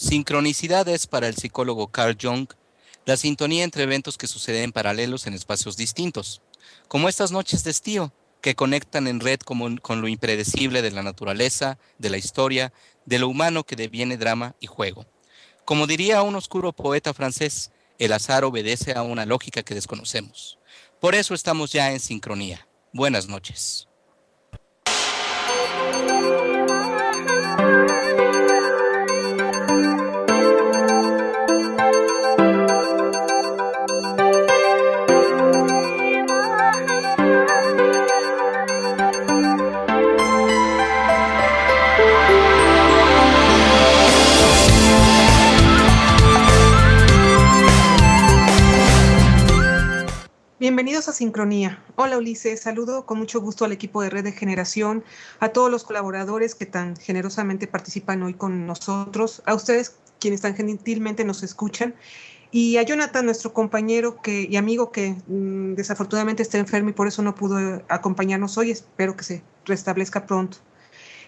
Sincronicidad es, para el psicólogo Carl Jung, la sintonía entre eventos que suceden en paralelos en espacios distintos, como estas noches de estío, que conectan en red con lo impredecible de la naturaleza, de la historia, de lo humano que deviene drama y juego. Como diría un oscuro poeta francés, el azar obedece a una lógica que desconocemos. Por eso estamos ya en sincronía. Buenas noches. Bienvenidos a Sincronía. Hola Ulises, saludo con mucho gusto al equipo de Red de Generación, a todos los colaboradores que tan generosamente participan hoy con nosotros, a ustedes quienes tan gentilmente nos escuchan, y a Jonathan, nuestro compañero y amigo que desafortunadamente está enfermo y por eso no pudo acompañarnos hoy. Espero que se restablezca pronto.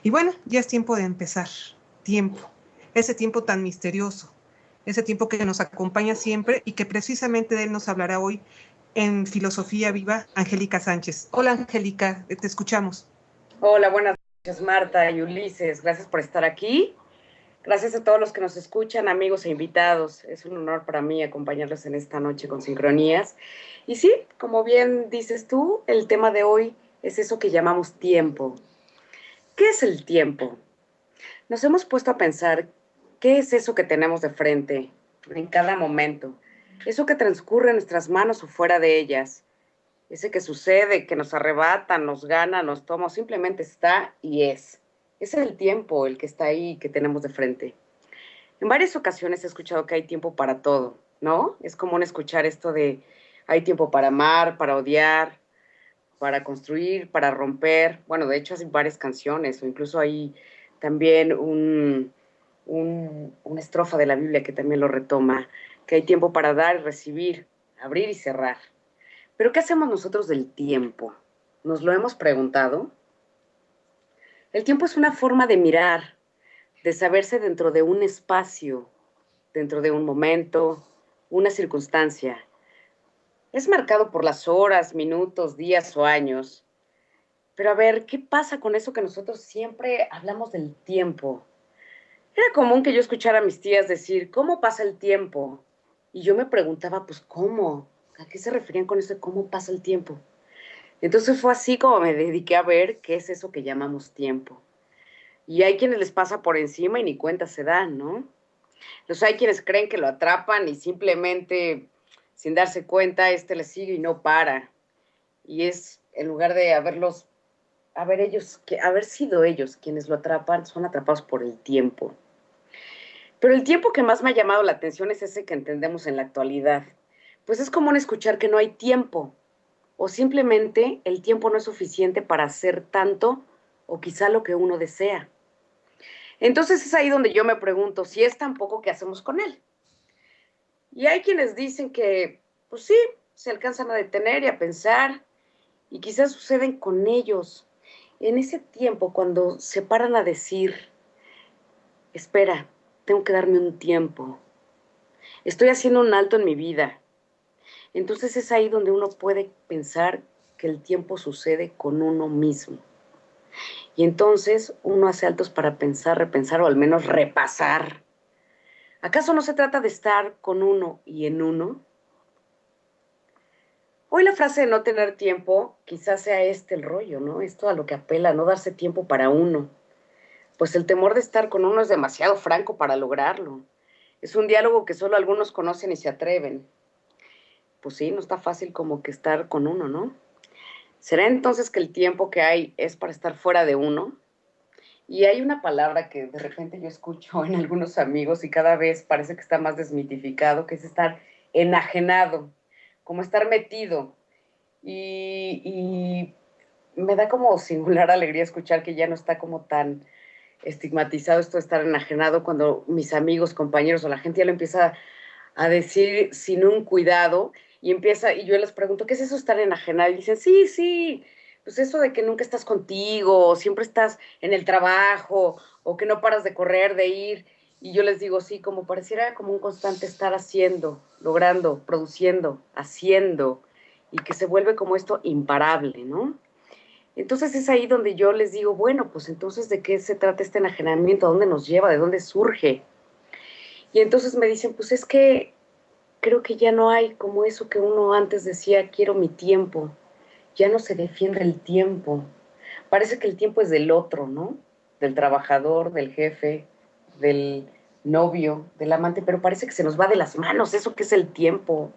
Y bueno, ya es tiempo de empezar. Tiempo, ese tiempo tan misterioso, ese tiempo que nos acompaña siempre y que precisamente de él nos hablará hoy en Filosofía Viva, Angélica Sánchez. Hola Angélica, te escuchamos. Hola, buenas noches Marta y Ulises, gracias por estar aquí. Gracias a todos los que nos escuchan, amigos e invitados. Es un honor para mí acompañarlos en esta noche con Sincronías. Y sí, como bien dices tú, el tema de hoy es eso que llamamos tiempo. ¿Qué es el tiempo? Nos hemos puesto a pensar qué es eso que tenemos de frente en cada momento, eso que transcurre en nuestras manos o fuera de ellas, ese que sucede, que nos arrebata, nos gana, nos toma, o simplemente está y es. Es el tiempo el que está ahí, que tenemos de frente. En varias ocasiones he escuchado que hay tiempo para todo, ¿no? Es común escuchar esto de hay tiempo para amar, para odiar, para construir, para romper. Bueno, de hecho hay varias canciones, o incluso hay también una estrofa de la Biblia que también lo retoma, que hay tiempo para dar y recibir, abrir y cerrar. Pero ¿qué hacemos nosotros del tiempo? ¿Nos lo hemos preguntado? El tiempo es una forma de mirar, de saberse dentro de un espacio, dentro de un momento, una circunstancia. Es marcado por las horas, minutos, días o años. Pero a ver, ¿qué pasa con eso que nosotros siempre hablamos del tiempo? Era común que yo escuchara a mis tías decir, ¿cómo pasa el tiempo? Y yo me preguntaba, pues, ¿cómo? ¿A qué se referían con eso de cómo pasa el tiempo? Entonces fue así como me dediqué a ver qué es eso que llamamos tiempo. Y hay quienes les pasa por encima y ni cuenta se dan, ¿no? Entonces hay quienes creen que lo atrapan y simplemente, sin darse cuenta, les sigue y no para. Y es, en lugar de haber sido ellos quienes lo atrapan, son atrapados por el tiempo. Pero el tiempo que más me ha llamado la atención es ese que entendemos en la actualidad. Pues es común escuchar que no hay tiempo, o simplemente el tiempo no es suficiente para hacer tanto o quizá lo que uno desea. Entonces es ahí donde yo me pregunto si es tan poco que hacemos con él. Y hay quienes dicen que, pues sí, se alcanzan a detener y a pensar, y quizás suceden con ellos en ese tiempo cuando se paran a decir, espera, tengo que darme un tiempo, estoy haciendo un alto en mi vida. Entonces es ahí donde uno puede pensar que el tiempo sucede con uno mismo. Y entonces uno hace altos para pensar, repensar o al menos repasar. ¿Acaso no se trata de estar con uno y en uno? Hoy la frase de no tener tiempo quizás sea el rollo, ¿no? Esto a lo que apela, no darse tiempo para uno. Pues el temor de estar con uno es demasiado franco para lograrlo. Es un diálogo que solo algunos conocen y se atreven. Pues sí, no está fácil como que estar con uno, ¿no? ¿Será entonces que el tiempo que hay es para estar fuera de uno? Y hay una palabra que de repente yo escucho en algunos amigos y cada vez parece que está más desmitificado, que es estar enajenado, como estar metido. Y me da como singular alegría escuchar que ya no está como tan estigmatizado esto de estar enajenado cuando mis amigos, compañeros o la gente ya lo empieza a decir sin un cuidado y yo les pregunto, ¿qué es eso de estar enajenado? Y dicen, sí, sí, pues eso de que nunca estás contigo, o siempre estás en el trabajo, o que no paras de correr, de ir. Y yo les digo, sí, como pareciera como un constante estar haciendo, logrando, produciendo, haciendo, y que se vuelve como esto imparable, ¿no? Entonces es ahí donde yo les digo, bueno, pues entonces ¿de qué se trata este enajenamiento? ¿A dónde nos lleva? ¿De dónde surge? Y entonces me dicen, pues es que creo que ya no hay como eso que uno antes decía, quiero mi tiempo. Ya no se defiende el tiempo. Parece que el tiempo es del otro, ¿no? Del trabajador, del jefe, del novio, del amante, pero parece que se nos va de las manos eso que es el tiempo.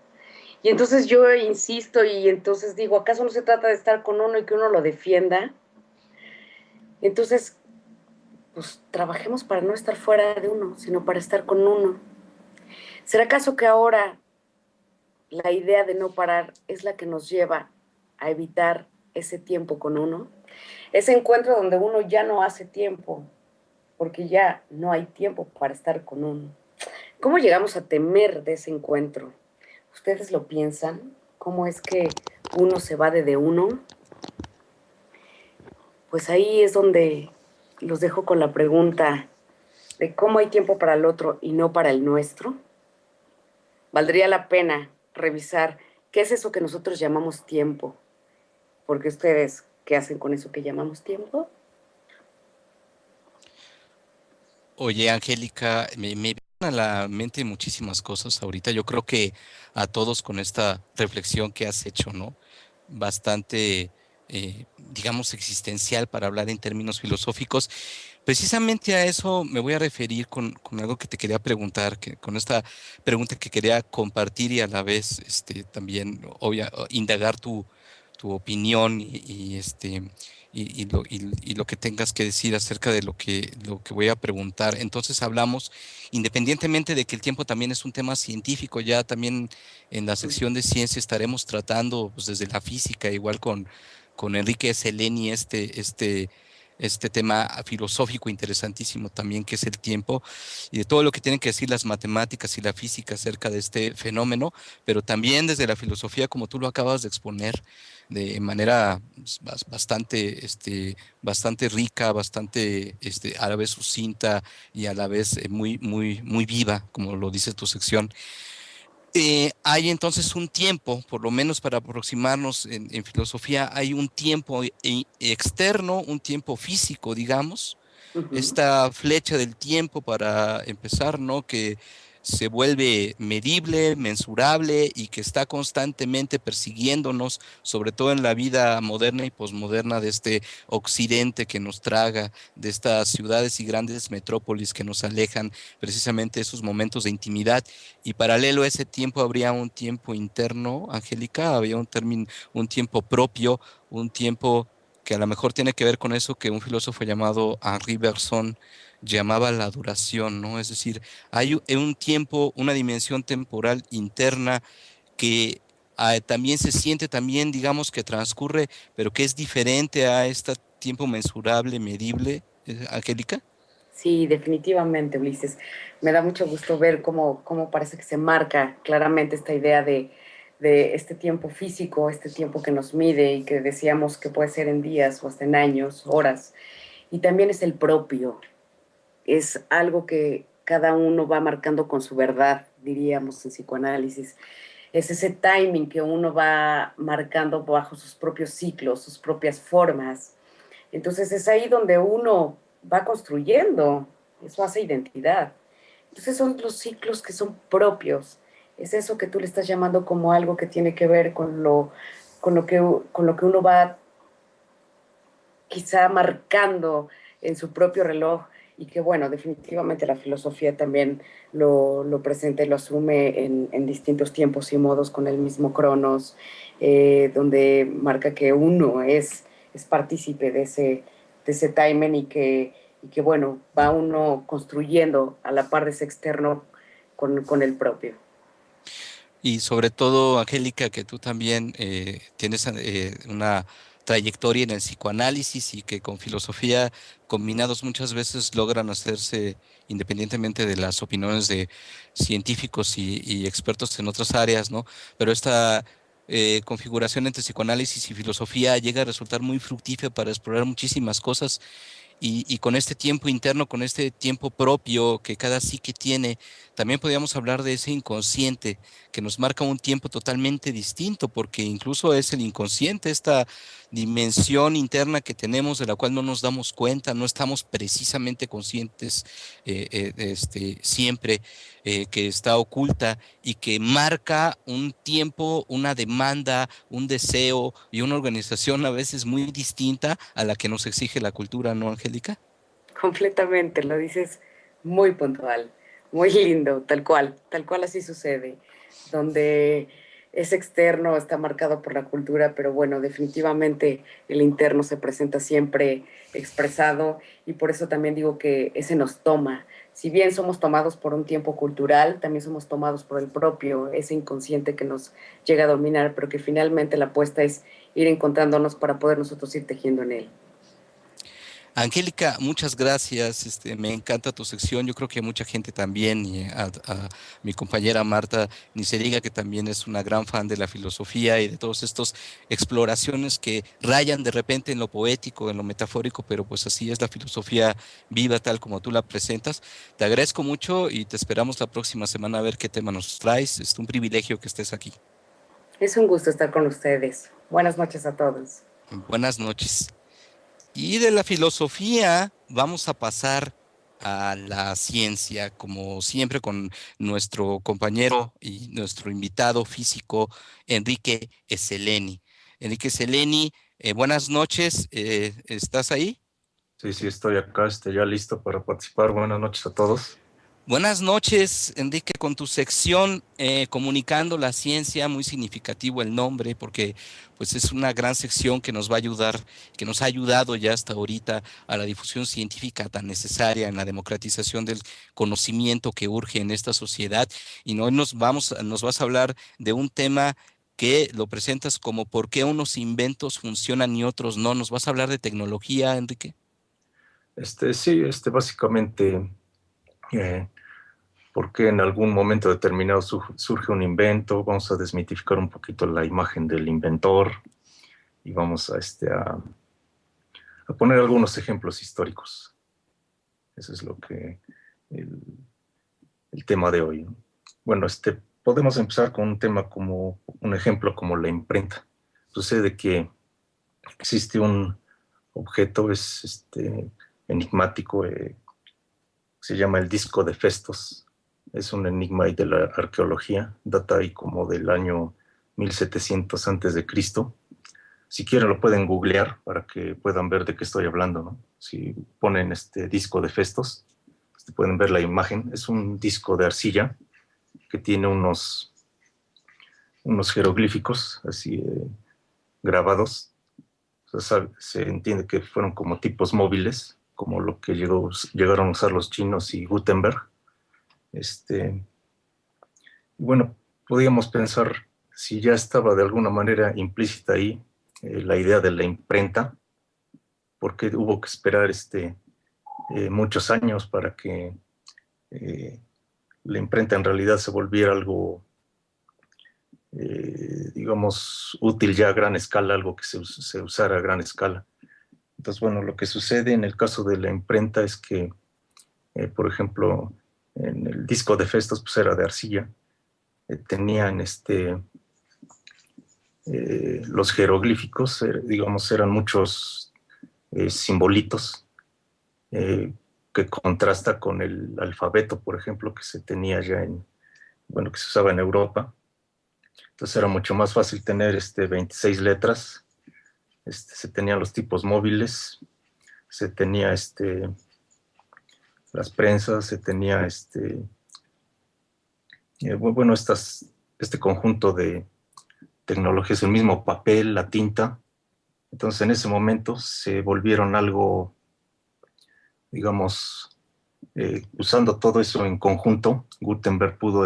Y entonces yo insisto y entonces digo, ¿acaso no se trata de estar con uno y que uno lo defienda? Entonces, pues trabajemos para no estar fuera de uno, sino para estar con uno. ¿Será acaso que ahora la idea de no parar es la que nos lleva a evitar ese tiempo con uno? Ese encuentro donde uno ya no hace tiempo, porque ya no hay tiempo para estar con uno. ¿Cómo llegamos a temer de ese encuentro? ¿Ustedes lo piensan? ¿Cómo es que uno se va de uno? Pues ahí es donde los dejo con la pregunta de cómo hay tiempo para el otro y no para el nuestro. Valdría la pena revisar qué es eso que nosotros llamamos tiempo, porque ustedes, ¿qué hacen con eso que llamamos tiempo? Oye, Angélica, me vienen a la mente muchísimas cosas ahorita. Yo creo que a todos con esta reflexión que has hecho, ¿no? Bastante, digamos, existencial para hablar en términos filosóficos. Precisamente a eso me voy a referir con algo que te quería preguntar, con esta pregunta que quería compartir y a la vez también indagar tu opinión y lo que tengas que decir acerca de lo que voy a preguntar. Entonces hablamos, independientemente de que el tiempo también es un tema científico, ya también en la sección de ciencia estaremos tratando pues, desde la física, igual con Enrique Seleni, este tema filosófico interesantísimo también que es el tiempo y de todo lo que tienen que decir las matemáticas y la física acerca de este fenómeno, pero también desde la filosofía, como tú lo acabas de exponer, de manera bastante, bastante rica, bastante a la vez sucinta y a la vez muy, muy, muy viva, como lo dice tu sección. Hay entonces un tiempo, por lo menos para aproximarnos en filosofía, hay un tiempo externo, un tiempo físico, digamos, Uh-huh. esta flecha del tiempo para empezar, ¿no? Que se vuelve medible, mensurable y que está constantemente persiguiéndonos, sobre todo en la vida moderna y posmoderna de este occidente que nos traga, de estas ciudades y grandes metrópolis que nos alejan precisamente de esos momentos de intimidad. Y paralelo a ese tiempo habría un tiempo interno, Angélica, había un tiempo propio, un tiempo que a lo mejor tiene que ver con eso que un filósofo llamado Henri Bergson llamaba la duración, ¿no? Es decir, hay un tiempo, una dimensión temporal interna que también se siente, también digamos que transcurre, pero que es diferente a este tiempo mensurable, medible, Angélica. Sí, definitivamente, Ulises. Me da mucho gusto ver cómo parece que se marca claramente esta idea de este tiempo físico, este tiempo que nos mide y que decíamos que puede ser en días o hasta en años, horas. Y también es el propio, es algo que cada uno va marcando con su verdad, diríamos en psicoanálisis. Es ese timing que uno va marcando bajo sus propios ciclos, sus propias formas. Entonces es ahí donde uno va construyendo, eso hace identidad. Entonces son los ciclos que son propios. Es eso que tú le estás llamando como algo que tiene que ver con lo que uno va quizá marcando en su propio reloj y que bueno, definitivamente la filosofía también lo presenta y lo asume en distintos tiempos y modos con el mismo Cronos, donde marca que uno es partícipe de ese timing y que bueno, va uno construyendo a la par de ese externo con el propio. Y sobre todo, Angélica, que tú también tienes una trayectoria en el psicoanálisis y que con filosofía combinados muchas veces logran hacerse independientemente de las opiniones de científicos y expertos en otras áreas, ¿no? Pero esta configuración entre psicoanálisis y filosofía llega a resultar muy fructífera para explorar muchísimas cosas y con este tiempo interno, con este tiempo propio que cada psique tiene, también podríamos hablar de ese inconsciente que nos marca un tiempo totalmente distinto, porque incluso es el inconsciente, esta dimensión interna que tenemos de la cual no nos damos cuenta, no estamos precisamente conscientes siempre, que está oculta y que marca un tiempo, una demanda, un deseo y una organización a veces muy distinta a la que nos exige la cultura, ¿no, Angélica? Completamente, lo dices muy puntual, muy lindo, tal cual así sucede, donde es externo, está marcado por la cultura, pero bueno, definitivamente el interno se presenta siempre expresado y por eso también digo que ese nos toma. Si bien somos tomados por un tiempo cultural, también somos tomados por el propio, ese inconsciente que nos llega a dominar, pero que finalmente la apuesta es ir encontrándonos para poder nosotros ir tejiendo en él. Angélica, muchas gracias. Me encanta tu sección. Yo creo que mucha gente también, y a mi compañera Marta, ni se diga que también es una gran fan de la filosofía y de todos estos exploraciones que rayan de repente en lo poético, en lo metafórico, pero pues así es la filosofía viva tal como tú la presentas. Te agradezco mucho y te esperamos la próxima semana a ver qué tema nos traes. Es un privilegio que estés aquí. Es un gusto estar con ustedes. Buenas noches a todos. Buenas noches. Y de la filosofía vamos a pasar a la ciencia, como siempre con nuestro compañero y nuestro invitado físico, Enrique Eseleni. Enrique Eseleni, buenas noches, ¿estás ahí? Sí, sí, estoy acá, ya listo para participar. Buenas noches a todos. Buenas noches, Enrique, con tu sección Comunicando la Ciencia, muy significativo el nombre, porque pues es una gran sección que nos va a ayudar, que nos ha ayudado ya hasta ahorita a la difusión científica tan necesaria en la democratización del conocimiento que urge en esta sociedad. Y hoy nos vas a hablar de un tema que lo presentas como por qué unos inventos funcionan y otros no. ¿Nos vas a hablar de tecnología, Enrique? Sí, básicamente, eh, por qué en algún momento determinado surge un invento. Vamos a desmitificar un poquito la imagen del inventor y vamos a poner algunos ejemplos históricos. Eso es el, el tema de hoy, ¿no? Bueno, podemos empezar con un tema como un ejemplo como la imprenta. Sucede que existe un objeto, es enigmático, se llama el disco de Festos. Es un enigma ahí de la arqueología, data ahí como del año 1700 antes de Cristo. Si quieren lo pueden googlear para que puedan ver de qué estoy hablando, ¿no? Si ponen este disco de Festos, pueden ver la imagen. Es un disco de arcilla que tiene unos jeroglíficos así grabados. O sea, se entiende que fueron como tipos móviles, como lo que llegaron a usar los chinos y Gutenberg. Bueno, podríamos pensar si ya estaba de alguna manera implícita ahí la idea de la imprenta, porque hubo que esperar muchos años para que la imprenta en realidad se volviera algo, digamos, útil ya a gran escala, algo que se usara a gran escala. Entonces, bueno, lo que sucede en el caso de la imprenta es que, por ejemplo, en el disco de Festos pues era de arcilla, tenían los jeroglíficos, digamos, eran muchos simbolitos que contrasta con el alfabeto, por ejemplo, que se tenía ya bueno, que se usaba en Europa. Entonces era mucho más fácil tener 26 letras. Se tenían los tipos móviles, se tenía las prensas, se tenía bueno, este conjunto de tecnologías, el mismo papel, la tinta. Entonces en ese momento se volvieron algo, digamos, usando todo eso en conjunto. Gutenberg pudo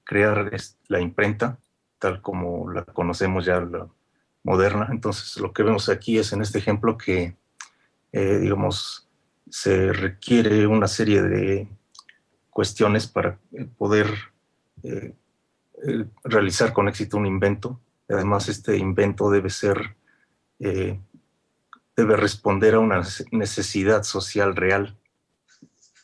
crear la imprenta tal como la conocemos ya, la moderna. Entonces lo que vemos aquí es en este ejemplo que, digamos, se requiere una serie de cuestiones para poder eh, realizar con éxito un invento. Además, este invento debe ser debe responder a una necesidad social real.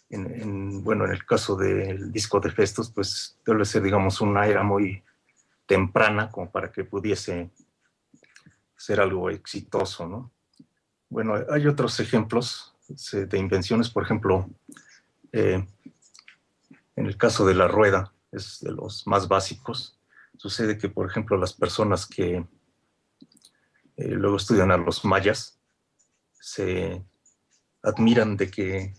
Bueno, en el caso del disco de Festos, pues debe ser, digamos, una era muy temprana como para que pudiese ser algo exitoso, ¿no? Bueno, hay otros ejemplos de invenciones, por ejemplo, en el caso de la rueda, es de los más básicos. Sucede que, por ejemplo, las personas que luego estudian a los mayas se admiran de que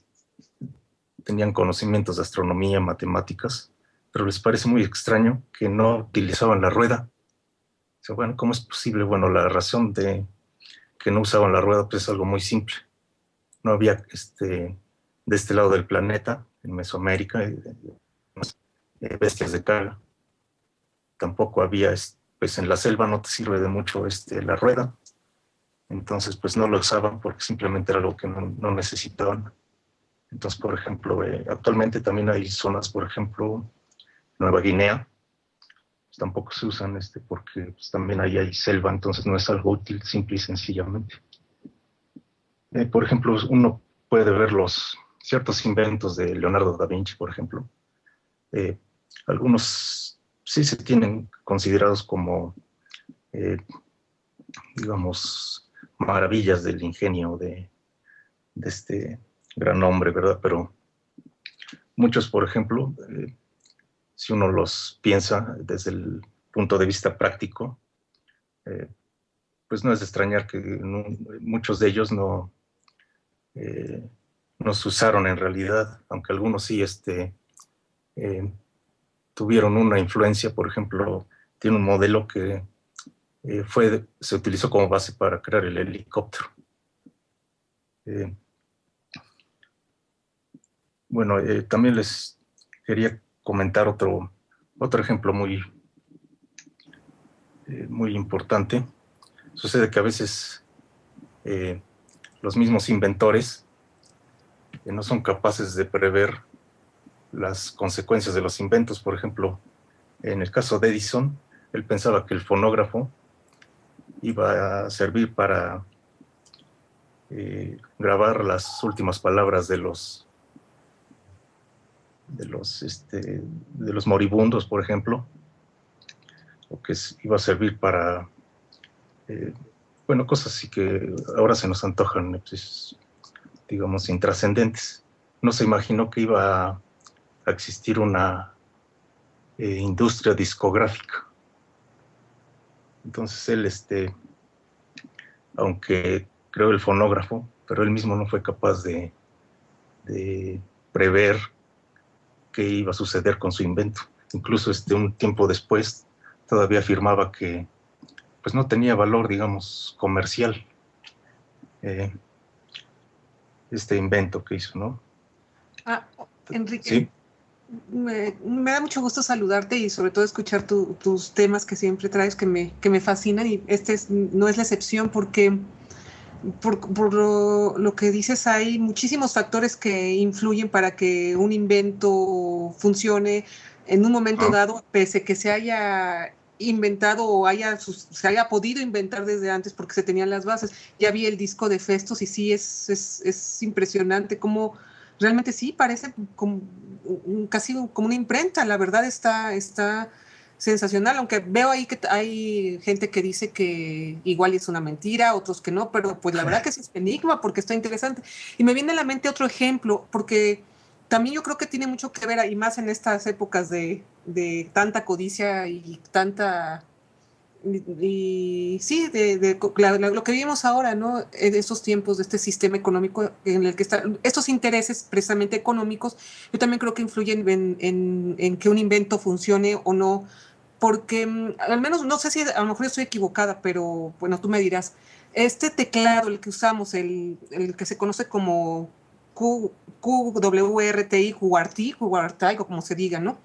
tenían conocimientos de astronomía, matemáticas, pero les parece muy extraño que no utilizaban la rueda. O sea, bueno, ¿cómo es posible? Bueno, la razón de que no usaban la rueda pues es algo muy simple. No había de este lado del planeta, en Mesoamérica, bestias de carga. Tampoco había, pues en la selva no te sirve de mucho la rueda. Entonces, pues no lo usaban porque simplemente era algo que no necesitaban. Entonces, por ejemplo, actualmente también hay zonas, por ejemplo, Nueva Guinea, pues tampoco se usan porque pues, también ahí hay selva, entonces no es algo útil, simple y sencillamente. Por ejemplo, uno puede ver los ciertos inventos de Leonardo da Vinci, por ejemplo. Algunos sí se tienen considerados como, digamos, maravillas del ingenio de este gran hombre, ¿verdad? Pero muchos, por ejemplo, si uno los piensa desde el punto de vista práctico, pues no es de extrañar que muchos de ellos no se usaron en realidad, aunque algunos sí tuvieron una influencia. Por ejemplo, tiene un modelo que se utilizó como base para crear el helicóptero. Bueno, también les quería comentar otro ejemplo muy importante. Sucede que a veces los mismos inventores no son capaces de prever las consecuencias de los inventos. Por ejemplo, en el caso de Edison, él pensaba que el fonógrafo iba a servir para grabar las últimas palabras de los moribundos, por ejemplo, o que iba a servir para, bueno, cosas así que ahora se nos antojan, pues, digamos, intrascendentes. No se imaginó que iba a existir una industria discográfica. Entonces él, aunque creó el fonógrafo, pero él mismo no fue capaz de prever qué iba a suceder con su invento. Incluso un tiempo después todavía afirmaba que pues no tenía valor, digamos, comercial este invento que hizo, ¿no? Enrique, sí. Me da mucho gusto saludarte y sobre todo escuchar tus temas que siempre traes que me fascinan, y no es la excepción porque por lo que dices, hay muchísimos factores que influyen para que un invento funcione en un momento dado, pese que se haya inventado o se haya podido inventar desde antes porque se tenían las bases. Ya vi el disco de Festos y sí, es impresionante cómo realmente sí parece como, casi como una imprenta. La verdad está sensacional, aunque veo ahí que hay gente que dice que igual es una mentira, otros que no, pero pues la verdad que sí es enigma porque está interesante. Y me viene a la mente otro ejemplo, porque también yo creo que tiene mucho que ver, y más en estas épocas de tanta codicia y tanta... Y sí, lo que vivimos ahora, ¿no? En estos tiempos de este sistema económico en el que están estos intereses precisamente económicos, yo también creo que influyen en que un invento funcione o no, porque al menos, no sé si a lo mejor estoy equivocada, pero bueno, tú me dirás, este teclado, el que usamos, el que se conoce como QWRTI, QWRTI, o como se diga, ¿no?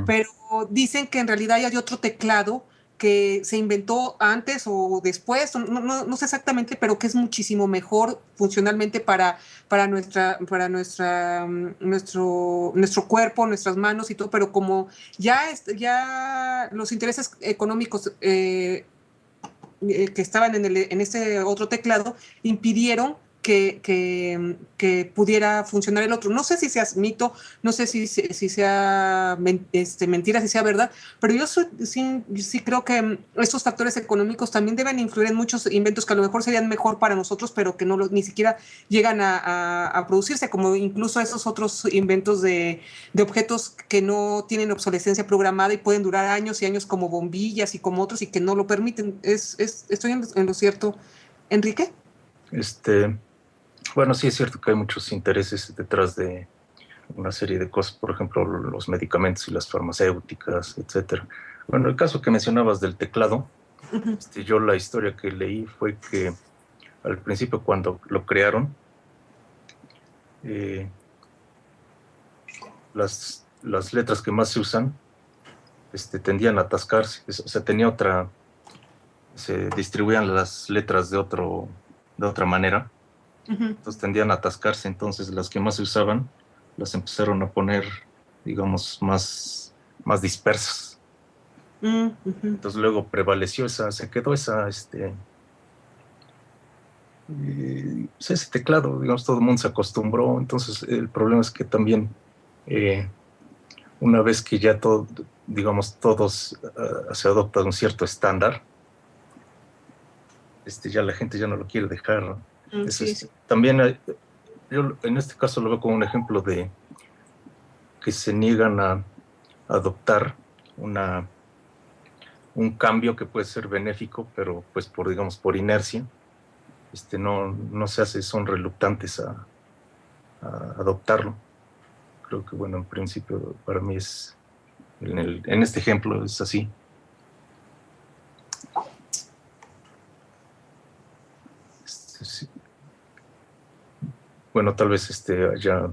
Pero dicen que en realidad hay otro teclado que se inventó antes o después, no sé exactamente, pero que es muchísimo mejor funcionalmente para nuestro cuerpo, nuestras manos y todo, pero como ya los intereses económicos que estaban en este otro teclado impidieron que pudiera funcionar el otro. No sé si sea mito, no sé si sea mentira, si sea verdad, pero yo sí creo que estos factores económicos también deben influir en muchos inventos que a lo mejor serían mejor para nosotros, pero que ni siquiera llegan a producirse, como incluso esos otros inventos de objetos que no tienen obsolescencia programada y pueden durar años y años, como bombillas y como otros, y que no lo permiten. ¿Estoy en lo cierto, Enrique? Bueno, sí es cierto que hay muchos intereses detrás de una serie de cosas, por ejemplo, los medicamentos y las farmacéuticas, etcétera. Bueno, el caso que mencionabas del teclado, yo la historia que leí fue que al principio cuando lo crearon, las letras que más se usan tendían a atascarse, o sea, se distribuían las letras de otra manera. Entonces tendían a atascarse, entonces las que más se usaban las empezaron a poner, digamos, más dispersas. Entonces luego prevaleció se quedó ese teclado, digamos, todo el mundo se acostumbró. Entonces el problema es que también una vez que ya todos se adopta un cierto estándar, ya la gente ya no lo quiere dejar, ¿no? Sí. También yo en este caso lo veo como un ejemplo de que se niegan a adoptar un cambio que puede ser benéfico, pero pues por inercia, no se hace, son reluctantes a adoptarlo. Creo que, bueno, en principio para mí en este ejemplo es así. Sí. Bueno, tal vez haya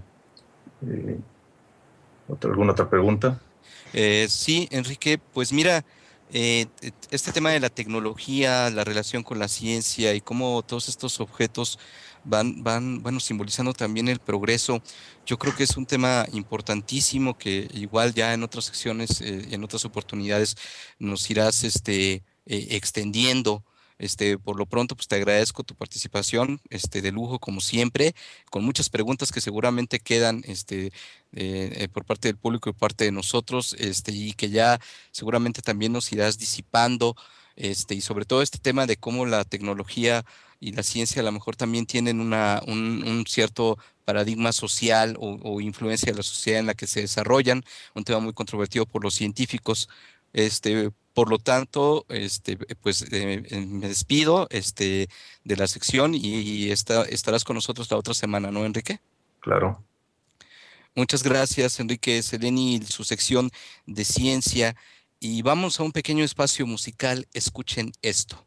alguna otra pregunta. Sí, Enrique, pues mira, este tema de la tecnología, la relación con la ciencia y cómo todos estos objetos bueno, simbolizando también el progreso, yo creo que es un tema importantísimo que igual ya en otras secciones, en otras oportunidades nos irás extendiendo. Por lo pronto, pues te agradezco tu participación, de lujo como siempre, con muchas preguntas que seguramente quedan, por parte del público y parte de nosotros, y que ya seguramente también nos irás disipando, y sobre todo este tema de cómo la tecnología y la ciencia a lo mejor también tienen un cierto paradigma social o influencia de la sociedad en la que se desarrollan, un tema muy controvertido por los científicos. Por lo tanto, pues me despido, de la sección y estarás con nosotros la otra semana, ¿no, Enrique? Claro. Muchas gracias, Enrique Seleni, y su sección de ciencia. Y vamos a un pequeño espacio musical. Escuchen esto.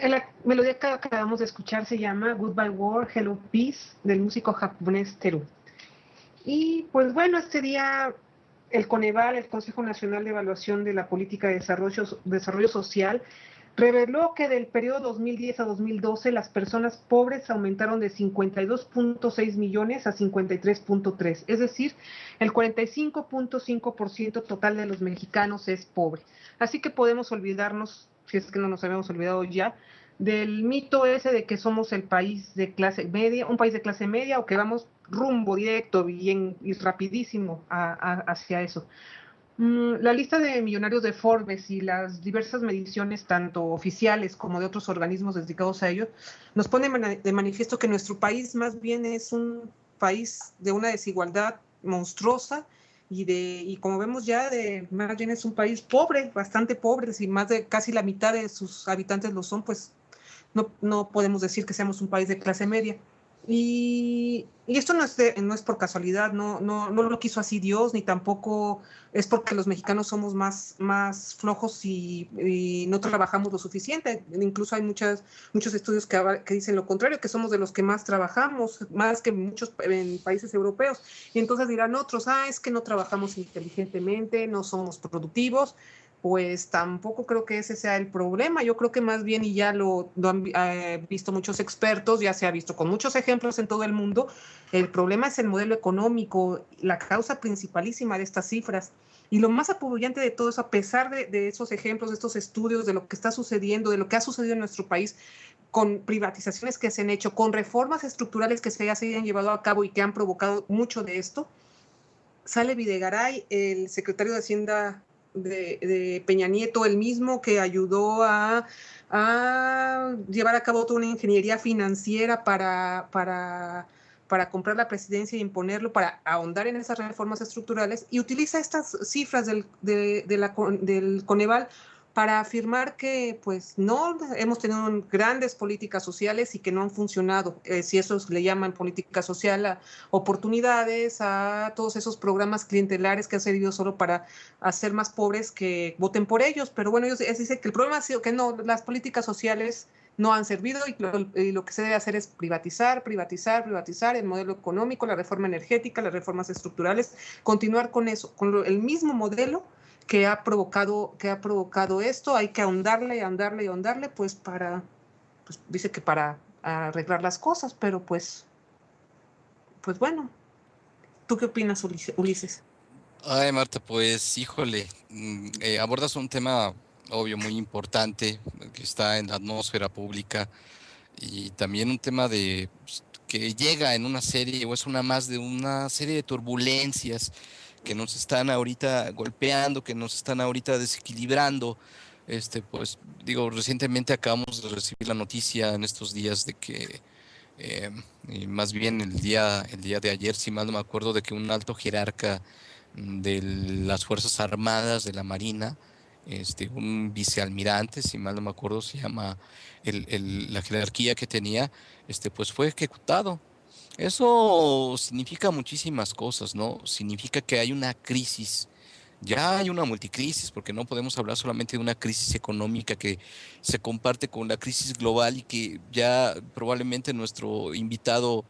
La melodía que acabamos de escuchar se llama Goodbye War, Hello Peace, del músico japonés Teru. Y pues bueno, este día el Coneval, el Consejo Nacional de Evaluación de la Política de Desarrollo Social, reveló que del periodo 2010 a 2012 las personas pobres aumentaron de 52.6 millones a 53.3, es decir, el 45.5% total de los mexicanos es pobre. Así que podemos olvidarnos, si es que no nos habíamos olvidado ya, del mito ese de que somos el país de clase media, un país de clase media, o que vamos rumbo directo y rapidísimo hacia eso. La lista de millonarios de Forbes y las diversas mediciones, tanto oficiales como de otros organismos dedicados a ello, nos ponen de manifiesto que nuestro país más bien es un país de una desigualdad monstruosa y como vemos ya, más bien es un país pobre, bastante pobre, si más de casi la mitad de sus habitantes lo son, pues no podemos decir que seamos un país de clase media. Y esto no es por casualidad, no lo quiso así Dios, ni tampoco es porque los mexicanos somos más flojos y no trabajamos lo suficiente. Incluso hay muchos estudios que dicen lo contrario, que somos de los que más trabajamos, más que muchos en países europeos. Y entonces dirán otros, es que no trabajamos inteligentemente, no somos productivos. Pues tampoco creo que ese sea el problema. Yo creo que más bien, y ya lo han visto muchos expertos, ya se ha visto con muchos ejemplos en todo el mundo, el problema es el modelo económico, la causa principalísima de estas cifras. Y lo más apabullante de todo eso, a pesar de esos ejemplos, de estos estudios, de lo que está sucediendo, de lo que ha sucedido en nuestro país, con privatizaciones que se han hecho, con reformas estructurales que se han llevado a cabo y que han provocado mucho de esto, sale Videgaray, el secretario de Hacienda de Peña Nieto, el mismo que ayudó a llevar a cabo toda una ingeniería financiera para comprar la presidencia y imponerlo, para ahondar en esas reformas estructurales, y utiliza estas cifras del Coneval para afirmar que pues no hemos tenido grandes políticas sociales y que no han funcionado. Si eso le llaman política social, a oportunidades, a todos esos programas clientelares que han servido solo para hacer más pobres que voten por ellos. Pero bueno, ellos dicen que el problema ha sido que no, las políticas sociales no han servido y lo que se debe hacer es privatizar el modelo económico, la reforma energética, las reformas estructurales, continuar con eso, con el mismo modelo que ha provocado esto. Hay que ahondarle, pues dice que para arreglar las cosas, pero pues bueno. ¿Tú qué opinas, Ulises? Ay, Marta, pues híjole, abordas un tema obvio muy importante que está en la atmósfera pública y también un tema que llega en una serie o es una más de una serie de turbulencias que nos están ahorita golpeando, que nos están ahorita desequilibrando. Pues digo, recientemente acabamos de recibir la noticia en estos días de que y más bien el día de ayer, si mal no me acuerdo, de que un alto jerarca de las Fuerzas Armadas de la Marina, un vicealmirante, si mal no me acuerdo, se llama la jerarquía que tenía, pues fue ejecutado. Eso significa muchísimas cosas, ¿no? Significa que hay una crisis. Ya hay una multicrisis, porque no podemos hablar solamente de una crisis económica que se comparte con la crisis global y que ya probablemente nuestro invitado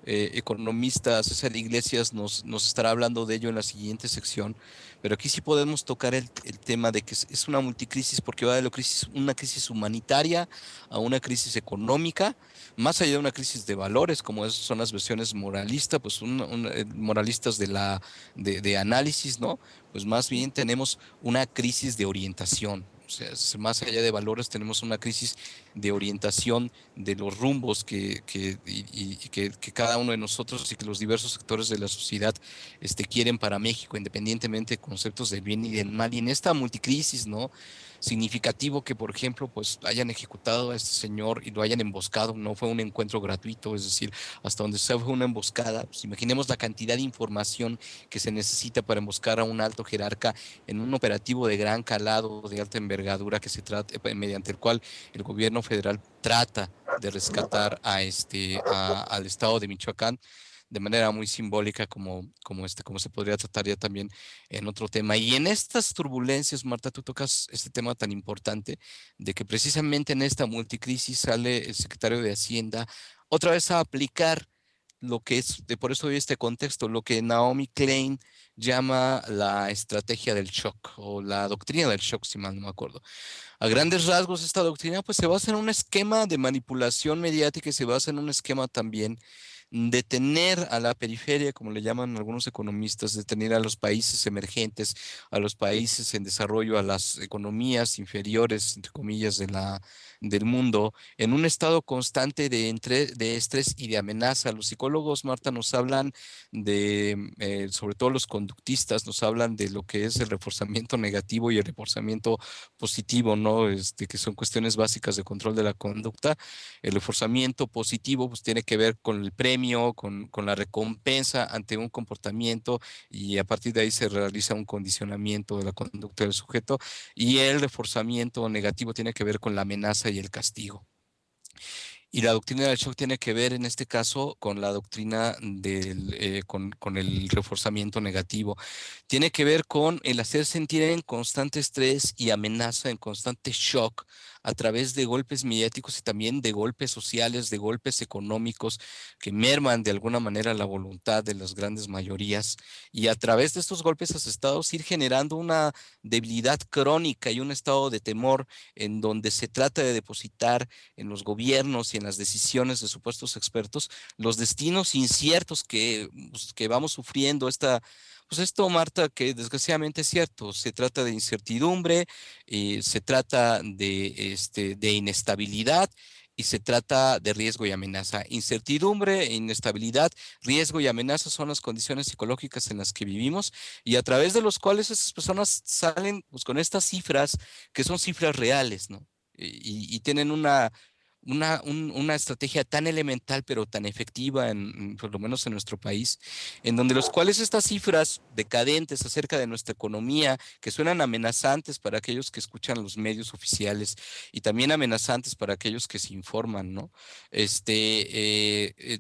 economista César Iglesias nos estará hablando de ello en la siguiente sección. Pero aquí sí podemos tocar el tema de que es una multicrisis porque va de una crisis humanitaria a una crisis económica, más allá de una crisis de valores, como son las versiones moralistas, pues moralistas de análisis, ¿no? Pues más bien tenemos una crisis de orientación. O sea, más allá de valores, tenemos una crisis de orientación de los rumbos que cada uno de nosotros y que los diversos sectores de la sociedad quieren para México, independientemente de conceptos del bien y del mal. Y en esta multicrisis, ¿no? Significativo que, por ejemplo, pues hayan ejecutado a este señor y lo hayan emboscado, no fue un encuentro gratuito, es decir, hasta donde se fue una emboscada. Pues imaginemos la cantidad de información que se necesita para emboscar a un alto jerarca en un operativo de gran calado, de alta envergadura, que se trata, mediante el cual el gobierno federal trata de rescatar al estado de Michoacán de manera muy simbólica como se podría tratar ya también en otro tema. Y en estas turbulencias, Marta, tú tocas este tema tan importante de que precisamente en esta multicrisis sale el secretario de Hacienda otra vez a aplicar lo que es, por eso doy este contexto, lo que Naomi Klein llama la estrategia del shock o la doctrina del shock, si mal no me acuerdo. A grandes rasgos, esta doctrina pues se basa en un esquema de manipulación mediática y se basa en un esquema también de tener a la periferia, como le llaman algunos economistas, de tener a los países emergentes, a los países en desarrollo, a las economías inferiores, entre comillas, del mundo, en un estado constante de estrés y de amenaza. Los psicólogos, Marta, nos hablan sobre todo los conductistas, nos hablan de lo que es el reforzamiento negativo y el reforzamiento positivo, ¿no? Que son cuestiones básicas de control de la conducta. El reforzamiento positivo pues tiene que ver con el premio, con la recompensa ante un comportamiento y a partir de ahí se realiza un condicionamiento de la conducta del sujeto, y el reforzamiento negativo tiene que ver con la amenaza y el castigo. Y la doctrina del shock tiene que ver en este caso con la doctrina con el reforzamiento negativo. Tiene que ver con el hacer sentir en constante estrés y amenaza, en constante shock, a través de golpes mediáticos y también de golpes sociales, de golpes económicos que merman de alguna manera la voluntad de las grandes mayorías. Y a través de estos golpes asestados ir generando una debilidad crónica y un estado de temor en donde se trata de depositar en los gobiernos y en las decisiones de supuestos expertos los destinos inciertos que vamos sufriendo. Pues esto, Marta, que desgraciadamente es cierto, se trata de incertidumbre, se trata de inestabilidad y se trata de riesgo y amenaza. Incertidumbre, inestabilidad, riesgo y amenaza son las condiciones psicológicas en las que vivimos y a través de los cuales esas personas salen pues, con estas cifras que son cifras reales, ¿no? Y tienen una estrategia tan elemental pero tan efectiva, por lo menos en nuestro país, en donde los cuales estas cifras decadentes acerca de nuestra economía, que suenan amenazantes para aquellos que escuchan los medios oficiales y también amenazantes para aquellos que se informan, ¿no?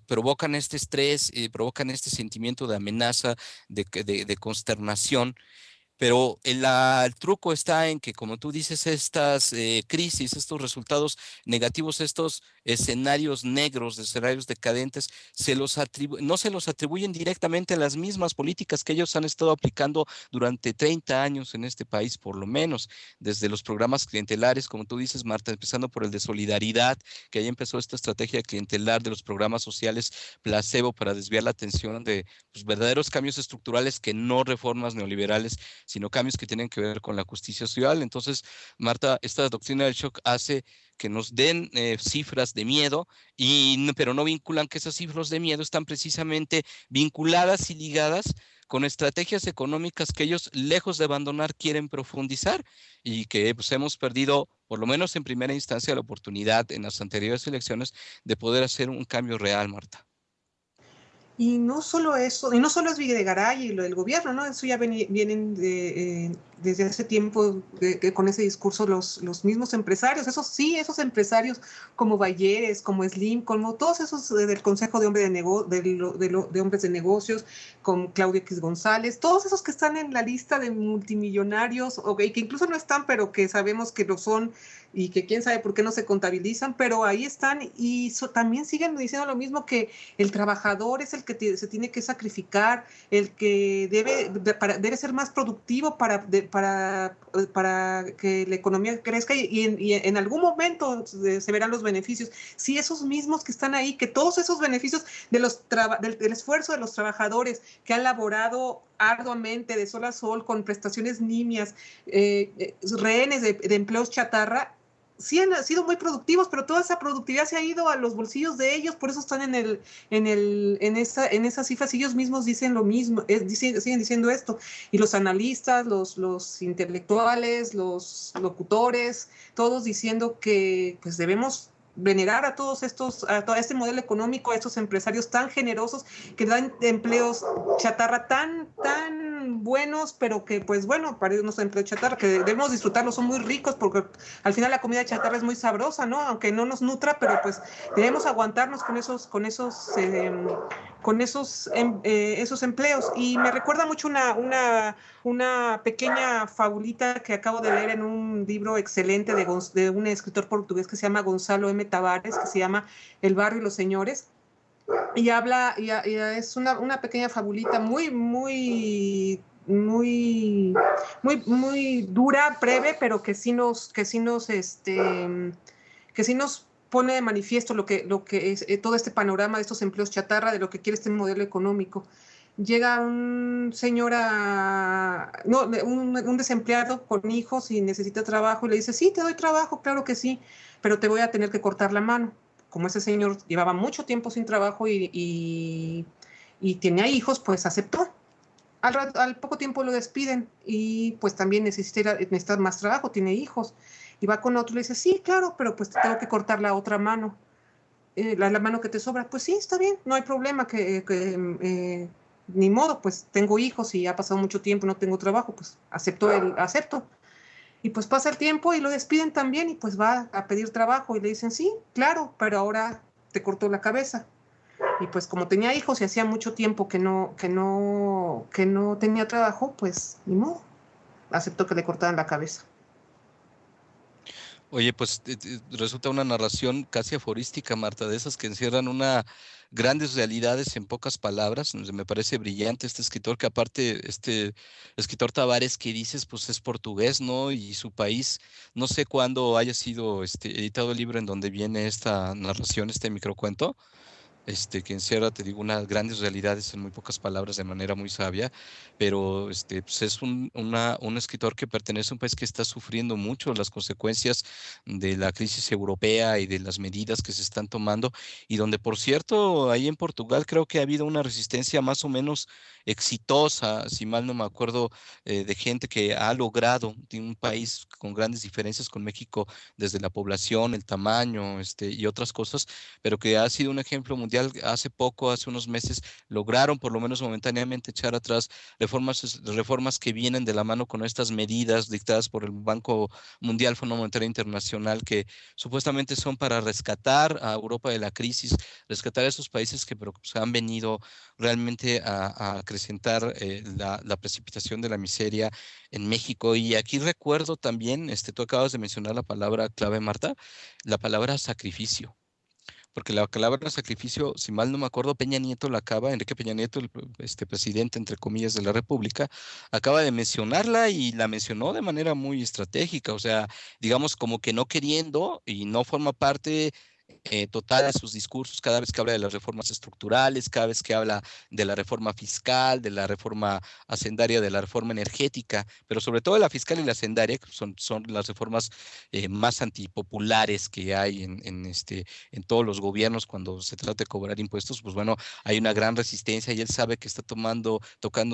Provocan este estrés, provocan este sentimiento de amenaza, de consternación. Pero el truco está en que, como tú dices, estas crisis, estos resultados negativos, estos escenarios negros, escenarios decadentes, no se los atribuyen directamente a las mismas políticas que ellos han estado aplicando durante 30 años en este país, por lo menos, desde los programas clientelares, como tú dices, Marta, empezando por el de solidaridad, que ahí empezó esta estrategia clientelar de los programas sociales placebo para desviar la atención de pues, verdaderos cambios estructurales que no reformas neoliberales, sino cambios que tienen que ver con la justicia social. Entonces, Marta, esta doctrina del shock hace que nos den cifras de miedo, pero no vinculan que esas cifras de miedo están precisamente vinculadas y ligadas con estrategias económicas que ellos, lejos de abandonar, quieren profundizar y que pues, hemos perdido, por lo menos en primera instancia, la oportunidad en las anteriores elecciones de poder hacer un cambio real, Marta. Y no solo eso, y no solo es Videgaray y lo del gobierno, ¿no? Eso ya vienen desde hace tiempo con ese discurso los mismos empresarios, esos empresarios como Bayeres, como Slim, como todos esos del Consejo de Hombres de Negocios, como Claudio X González, todos esos que están en la lista de multimillonarios, que incluso no están, pero que sabemos que lo son y que quién sabe por qué no se contabilizan, pero ahí están y también siguen diciendo lo mismo, que el trabajador es el que se tiene que sacrificar, el que debe ser más productivo para que la economía crezca y en algún momento se verán los beneficios. Sí, esos mismos que están ahí, que todos esos beneficios del esfuerzo de los trabajadores que han laborado arduamente de sol a sol con prestaciones nimias, rehenes de empleos chatarra, sí han sido muy productivos, pero toda esa productividad se ha ido a los bolsillos de ellos, por eso están en esas cifras y ellos mismos dicen lo mismo, siguen diciendo esto. Y los analistas, los intelectuales, los locutores, todos diciendo que pues debemos venerar a todo este modelo económico, a estos empresarios tan generosos que dan empleos chatarra tan buenos, pero que pues bueno, para ellos no son empleos chatarra, que debemos disfrutarlos, son muy ricos, porque al final la comida chatarra es muy sabrosa, ¿no? Aunque no nos nutra, pero pues debemos aguantarnos con esos empleos. Y me recuerda mucho una pequeña fabulita que acabo de leer en un libro excelente de un escritor portugués que se llama Gonzalo M. Tavares, que se llama El barrio y los señores. Y es una pequeña fabulita muy dura, breve, pero que sí nos pone de manifiesto lo que es todo este panorama de estos empleos chatarra, de lo que quiere este modelo económico. Llega un señor un desempleado con hijos y necesita trabajo y le dice, sí, te doy trabajo, claro que sí, pero te voy a tener que cortar la mano. Como ese señor llevaba mucho tiempo sin trabajo y tenía hijos, pues aceptó. Al poco tiempo lo despiden y pues también necesita más trabajo, tiene hijos. Y va con otro y le dice, sí, claro, pero pues te tengo que cortar la otra mano, la mano que te sobra. Pues sí, está bien, no hay problema, ni modo, pues tengo hijos y ha pasado mucho tiempo, no tengo trabajo, pues acepto. Y pues pasa el tiempo y lo despiden también y pues va a pedir trabajo y le dicen, sí, claro, pero ahora te cortó la cabeza. Y pues como tenía hijos y hacía mucho tiempo que no tenía trabajo, pues ni modo, aceptó que le cortaran la cabeza. Oye, pues resulta una narración casi aforística, Marta, de esas que encierran grandes realidades en pocas palabras. Me parece brillante este escritor, que aparte, este escritor Tavares que dices, pues es portugués, ¿no? Y su país, no sé cuándo haya sido editado el libro en donde viene esta narración, este microcuento, que encierra, te digo, unas grandes realidades en muy pocas palabras de manera muy sabia, pero pues es un escritor que pertenece a un país que está sufriendo mucho las consecuencias de la crisis europea y de las medidas que se están tomando, y donde, por cierto, ahí en Portugal creo que ha habido una resistencia más o menos exitosa, si mal no me acuerdo, de gente que ha logrado, de un país con grandes diferencias con México desde la población, el tamaño, y otras cosas, pero que ha sido un ejemplo mundial. Hace poco, hace unos meses, lograron por lo menos momentáneamente echar atrás reformas que vienen de la mano con estas medidas dictadas por el Banco Mundial, Fondo Monetario Internacional, que supuestamente son para rescatar a Europa de la crisis, rescatar a esos países que, pero, pues, han venido realmente a acrecentar la precipitación de la miseria en México. Y aquí recuerdo también, tú acabas de mencionar la palabra clave, Marta, la palabra sacrificio. Porque la palabra sacrificio, si mal no me acuerdo, Enrique Peña Nieto, el presidente, entre comillas, de la República, acaba de mencionarla, y la mencionó de manera muy estratégica, o sea, digamos como que no queriendo, y no forma parte total a sus discursos cada vez que habla de las reformas estructurales, cada vez que habla de la reforma fiscal, de la reforma hacendaria, de la reforma energética, pero sobre todo de la fiscal y la hacendaria, que son las reformas más antipopulares que hay en todos los gobiernos cuando se trata de cobrar impuestos. Pues bueno, hay una gran resistencia, y él sabe que está tocando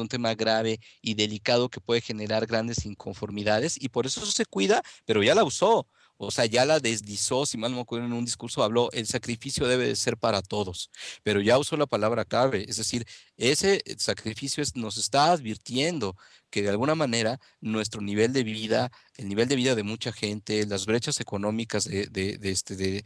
un tema grave y delicado que puede generar grandes inconformidades, y por eso se cuida, pero ya la usó. O sea, ya la deslizó, si mal no me acuerdo, en un discurso habló, el sacrificio debe de ser para todos, pero ya usó la palabra clave, es decir, ese sacrificio nos está advirtiendo que de alguna manera nuestro nivel de vida, el nivel de vida de mucha gente, las brechas económicas de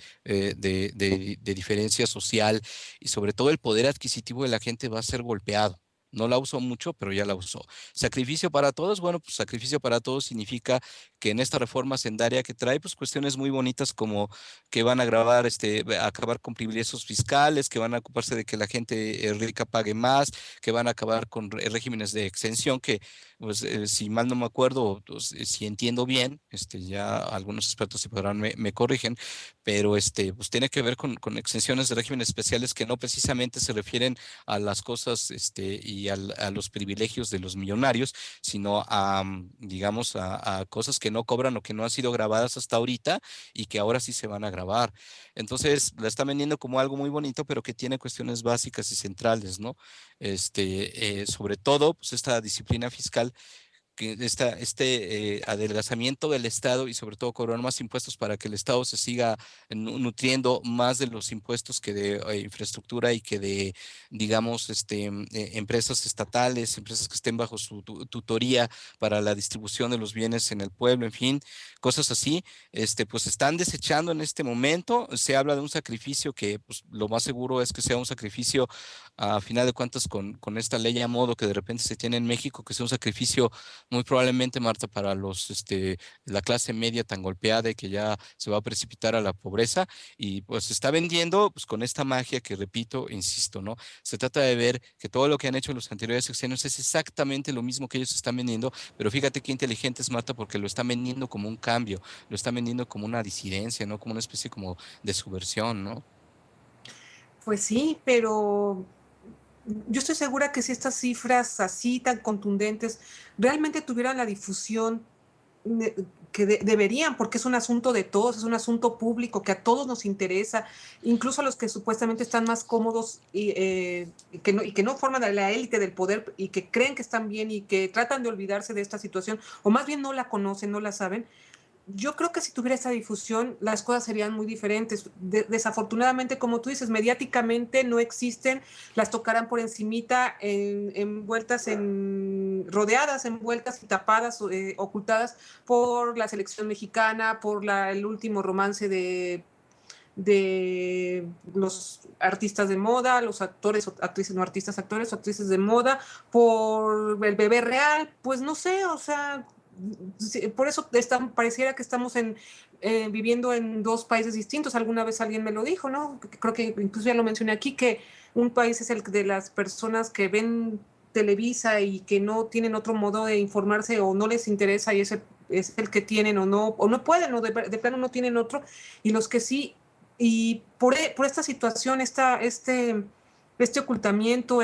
diferencia social, y sobre todo el poder adquisitivo de la gente, va a ser golpeado. No la usó mucho, pero ya la usó. Sacrificio para todos, bueno, pues sacrificio para todos significa que en esta reforma sendaria que trae, pues cuestiones muy bonitas, como que van a acabar con privilegios fiscales, que van a ocuparse de que la gente rica pague más, que van a acabar con regímenes de exención, que, pues, si mal no me acuerdo, pues, si entiendo bien, ya algunos expertos se podrán, me corrigen, pero pues tiene que ver con exenciones de regímenes especiales que no precisamente se refieren a las cosas, y a los privilegios de los millonarios, sino a, digamos, a cosas que no cobran o que no han sido grabadas hasta ahorita, y que ahora sí se van a grabar. Entonces, la están vendiendo como algo muy bonito, pero que tiene cuestiones básicas y centrales, ¿no? Sobre todo, pues esta disciplina fiscal, que adelgazamiento del Estado y sobre todo cobrar más impuestos para que el Estado se siga nutriendo más de los impuestos que de infraestructura y que de, digamos, empresas estatales, empresas que estén bajo su tutoría para la distribución de los bienes en el pueblo, en fin, cosas así, pues están desechando en este momento. Se habla de un sacrificio que, pues, lo más seguro es que sea un sacrificio, a final de cuentas, con esta ley a modo que de repente se tiene en México, que sea un sacrificio muy probablemente, Marta, para la clase media tan golpeada y que ya se va a precipitar a la pobreza, y pues se está vendiendo pues con esta magia que, repito, insisto, ¿no? Se trata de ver que todo lo que han hecho en los anteriores sexenios es exactamente lo mismo que ellos están vendiendo, pero fíjate qué inteligente es, Marta, porque lo están vendiendo como un cambio, lo están vendiendo como una disidencia, ¿no? Como una especie como de subversión, ¿no? Pues sí, pero yo estoy segura que si estas cifras así tan contundentes realmente tuvieran la difusión que deberían, porque es un asunto de todos, es un asunto público que a todos nos interesa, incluso a los que supuestamente están más cómodos y que no forman la élite del poder y que creen que están bien y que tratan de olvidarse de esta situación, o más bien no la conocen, no la saben. Yo creo que si tuviera esa difusión, las cosas serían muy diferentes. Desafortunadamente, como tú dices, mediáticamente no existen, las tocarán por encimita, envueltas rodeadas, envueltas y tapadas, ocultadas por la selección mexicana, por el último romance de los artistas de moda, los actores, actrices, no artistas, actores o actrices de moda, por el bebé real, pues no sé, o sea, por eso pareciera que estamos viviendo en dos países distintos. Alguna vez alguien me lo dijo, ¿no? Creo que incluso ya lo mencioné aquí, que un país es el de las personas que ven Televisa y que no tienen otro modo de informarse o no les interesa y es el que tienen o no pueden o de plano no tienen otro, y los que sí, y por esta situación, este ocultamiento,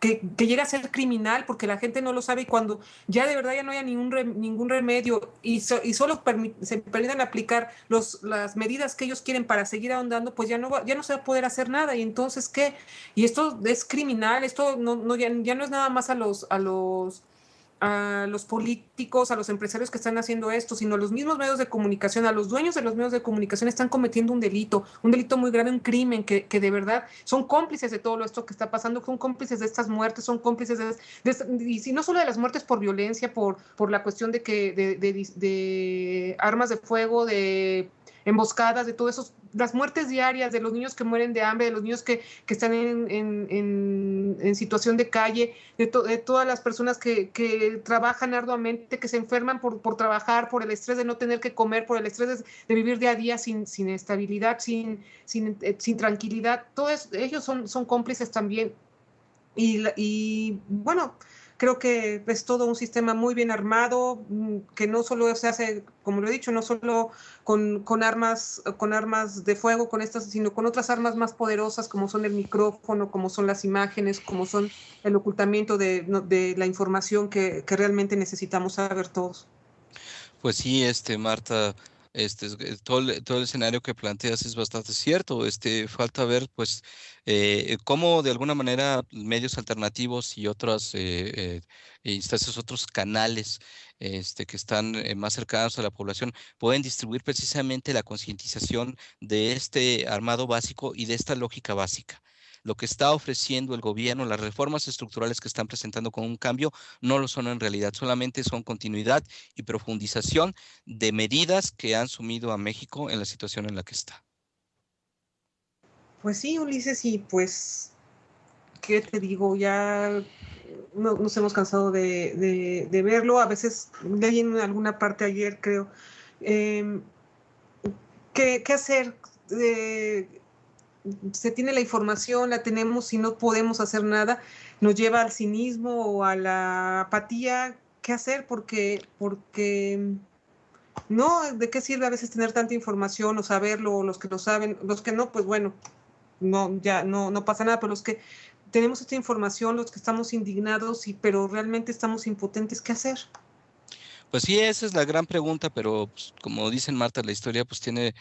que llega a ser criminal porque la gente no lo sabe, y cuando ya de verdad ya no haya ningún remedio y solo se permitan aplicar las medidas que ellos quieren para seguir ahondando, pues ya no se va a poder hacer nada. Y entonces, ¿qué? Y esto es criminal, esto ya no es nada más a los políticos, a los empresarios que están haciendo esto, sino a los mismos medios de comunicación, a los dueños de los medios de comunicación están cometiendo un delito muy grave, un crimen que de verdad son cómplices de todo esto que está pasando, son cómplices de estas muertes, son cómplices y no solo de las muertes por violencia, por la cuestión de armas de fuego, de emboscadas, de todo eso, las muertes diarias de los niños que mueren de hambre, de los niños que están en situación de calle, de todas las personas que trabajan arduamente, que se enferman por trabajar, por el estrés de no tener que comer, por el estrés de vivir día a día sin estabilidad, sin tranquilidad. Todos ellos son cómplices también. Y bueno, creo que es todo un sistema muy bien armado, que no solo se hace, como lo he dicho, no solo con armas de fuego, sino con otras armas más poderosas, como son el micrófono, como son las imágenes, como son el ocultamiento de la información que realmente necesitamos saber todos. Pues sí, Marta, todo el escenario que planteas es bastante cierto. Falta ver, pues, cómo de alguna manera medios alternativos y otras instancias, otros canales, que están más cercanos a la población, pueden distribuir precisamente la concientización de este armado básico y de esta lógica básica. Lo que está ofreciendo el gobierno, las reformas estructurales que están presentando con un cambio, no lo son en realidad, solamente son continuidad y profundización de medidas que han sumido a México en la situación en la que está. Pues sí, Ulises, y pues, ¿qué te digo? Ya nos hemos cansado de verlo. A veces leí en alguna parte ayer, creo, eh, ¿qué hacer? Se tiene la información, la tenemos y no podemos hacer nada. Nos lleva al cinismo o a la apatía. ¿Qué hacer? Porque no, ¿de qué sirve a veces tener tanta información o saberlo? O los que lo saben, los que no, pues bueno, no pasa nada, pero los que tenemos esta información, los que estamos indignados, pero realmente estamos impotentes, ¿qué hacer? Pues sí, esa es la gran pregunta, pero pues, como dicen Marta, la historia pues tiene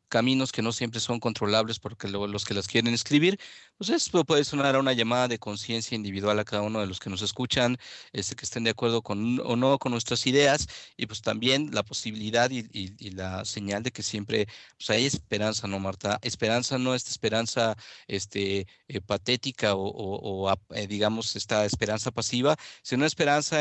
caminos que no siempre son controlables porque los que las quieren escribir, pues eso puede sonar a una llamada de conciencia individual a cada uno de los que nos escuchan, que estén de acuerdo con o no con nuestras ideas, y pues también la posibilidad y la señal de que siempre pues hay esperanza, ¿no, Marta? Esperanza no esta esperanza patética digamos esta esperanza pasiva, sino una esperanza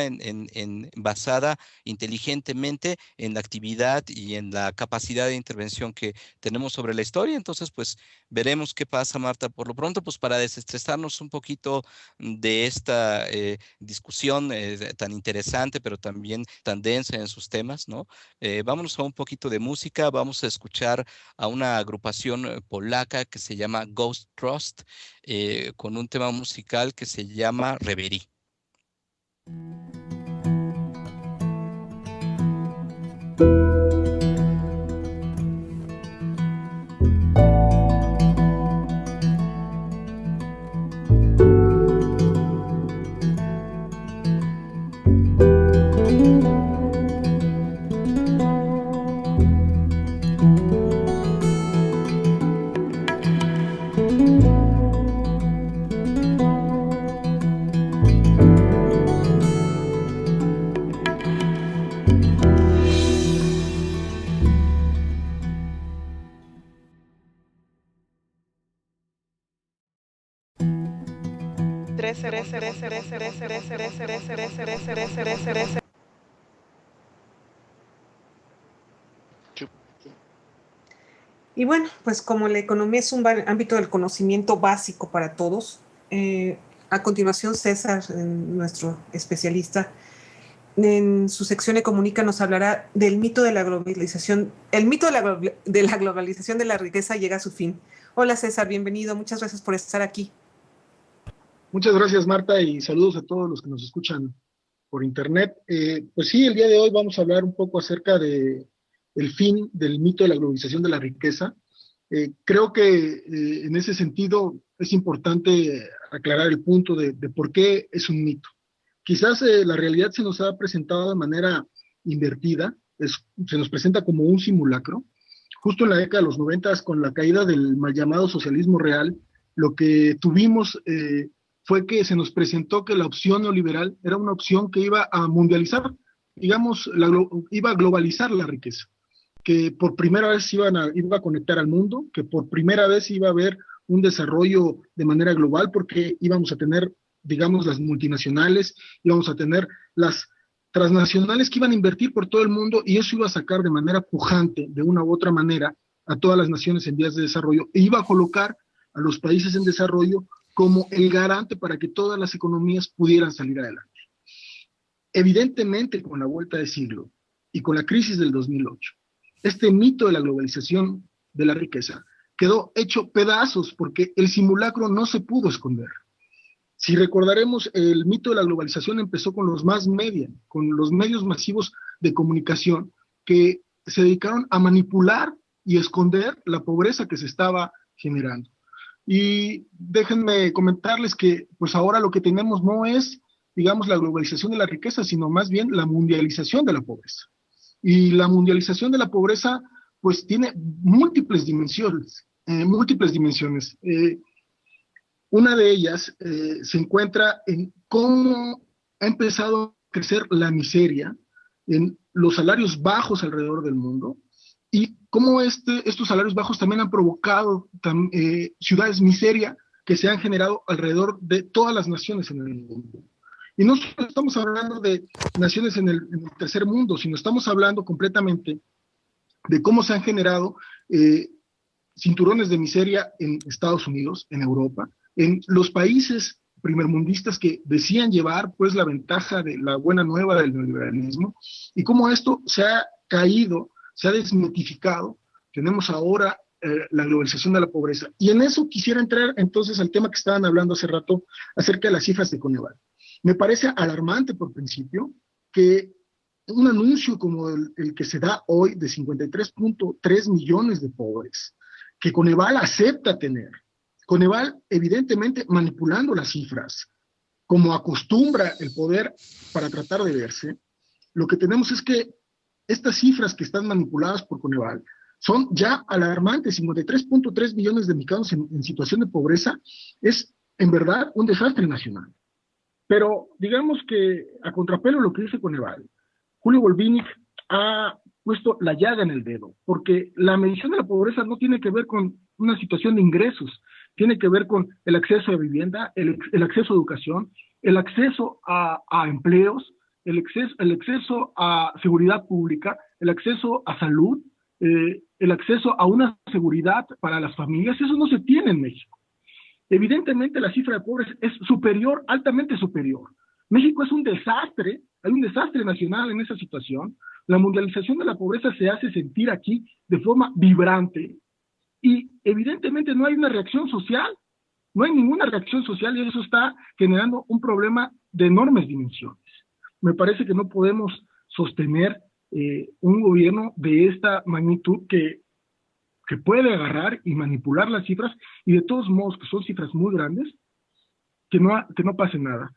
basada inteligentemente en la actividad y en la capacidad de intervención que tenemos sobre la historia. Entonces, pues veremos qué pasa, Marta. Por lo pronto, pues para desestresarnos un poquito de esta discusión tan interesante, pero también tan densa en sus temas, ¿no? Vámonos a un poquito de música. Vamos a escuchar a una agrupación polaca que se llama Ghost Trust, con un tema musical que se llama Reverie. Y bueno, pues como la economía es un ámbito del conocimiento básico para todos, a continuación César, nuestro especialista, en su sección Ecomunica nos hablará del mito de la globalización. El mito de la globalización de la riqueza llega a su fin. Hola César, bienvenido, muchas gracias por estar aquí. Muchas gracias, Marta, y saludos a todos los que nos escuchan por internet. Pues sí, el día de hoy vamos a hablar un poco acerca de el fin del mito de la globalización de la riqueza. Creo que en ese sentido es importante aclarar el punto de por qué es un mito. Quizás la realidad se nos ha presentado de manera invertida, se nos presenta como un simulacro. Justo en la década de los 90, con la caída del mal llamado socialismo real, lo que tuvimos fue que se nos presentó que la opción neoliberal era una opción que iba a mundializar, digamos, iba a globalizar la riqueza, que por primera vez iba a conectar al mundo, que por primera vez iba a haber un desarrollo de manera global, porque íbamos a tener, digamos, las multinacionales, íbamos a tener las transnacionales que iban a invertir por todo el mundo, y eso iba a sacar de manera pujante, de una u otra manera, a todas las naciones en vías de desarrollo, e iba a colocar a los países en desarrollo como el garante para que todas las economías pudieran salir adelante. Evidentemente, con la vuelta de siglo y con la crisis del 2008, este mito de la globalización de la riqueza quedó hecho pedazos porque el simulacro no se pudo esconder. Si recordaremos, el mito de la globalización empezó con los mass media, con los medios masivos de comunicación que se dedicaron a manipular y esconder la pobreza que se estaba generando. Y déjenme comentarles que pues ahora lo que tenemos no es, digamos, la globalización de la riqueza, sino más bien la mundialización de la pobreza. Y la mundialización de la pobreza pues tiene múltiples dimensiones. Una de ellas se encuentra en cómo ha empezado a crecer la miseria, en los salarios bajos alrededor del mundo, y cómo estos salarios bajos también han provocado ciudades miseria que se han generado alrededor de todas las naciones en el mundo. Y no solo estamos hablando de naciones en el tercer mundo, sino estamos hablando completamente de cómo se han generado cinturones de miseria en Estados Unidos, en Europa, en los países primermundistas que decían llevar pues la ventaja de la buena nueva del neoliberalismo, y cómo esto se ha caído, se ha desmitificado. Tenemos ahora la globalización de la pobreza. Y en eso quisiera entrar entonces al tema que estaban hablando hace rato acerca de las cifras de Coneval. Me parece alarmante por principio que un anuncio como el que se da hoy de 53.3 millones de pobres, que Coneval acepta tener, Coneval evidentemente manipulando las cifras, como acostumbra el poder para tratar de verse, lo que tenemos es que estas cifras que están manipuladas por Coneval son ya alarmantes. 53.3 millones de mexicanos en situación de pobreza es en verdad un desastre nacional. Pero digamos que a contrapelo lo que dice Coneval, Julio Volvinic ha puesto la llaga en el dedo, porque la medición de la pobreza no tiene que ver con una situación de ingresos, tiene que ver con el acceso a vivienda, el acceso a educación, el acceso a empleos, el acceso a seguridad pública, el acceso a salud, el acceso a una seguridad para las familias. Eso no se tiene en México. Evidentemente la cifra de pobres es superior, altamente superior. México es un desastre, hay un desastre nacional en esa situación. La mundialización de la pobreza se hace sentir aquí de forma vibrante y evidentemente no hay una reacción social, no hay ninguna reacción social y eso está generando un problema de enormes dimensiones. Me parece que no podemos sostener un gobierno de esta magnitud que puede agarrar y manipular las cifras y de todos modos que son cifras muy grandes, que no pase nada.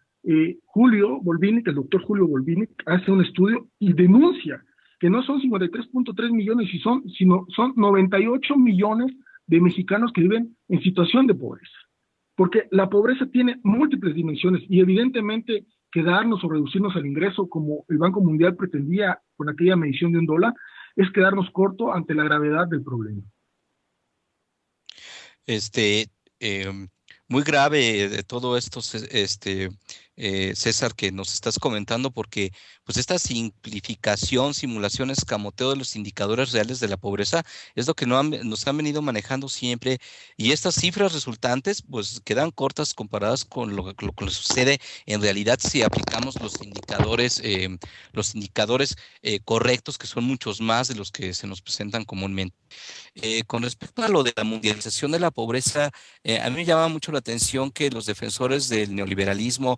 Julio Volvinic, el doctor Julio Volvinic, hace un estudio y denuncia que no son 53.3 millones, sino son 98 millones de mexicanos que viven en situación de pobreza. Porque la pobreza tiene múltiples dimensiones y evidentemente quedarnos o reducirnos al ingreso como el Banco Mundial pretendía con aquella medición de $1 es quedarnos corto ante la gravedad del problema. Muy grave de todo esto, César, que nos estás comentando, porque pues esta simplificación, simulación, escamoteo de los indicadores reales de la pobreza es lo que nos han venido manejando siempre, y estas cifras resultantes pues quedan cortas comparadas con lo que sucede en realidad si aplicamos los indicadores correctos, que son muchos más de los que se nos presentan comúnmente. Con respecto a lo de la mundialización de la pobreza, a mí me llama mucho la atención que los defensores del neoliberalismo,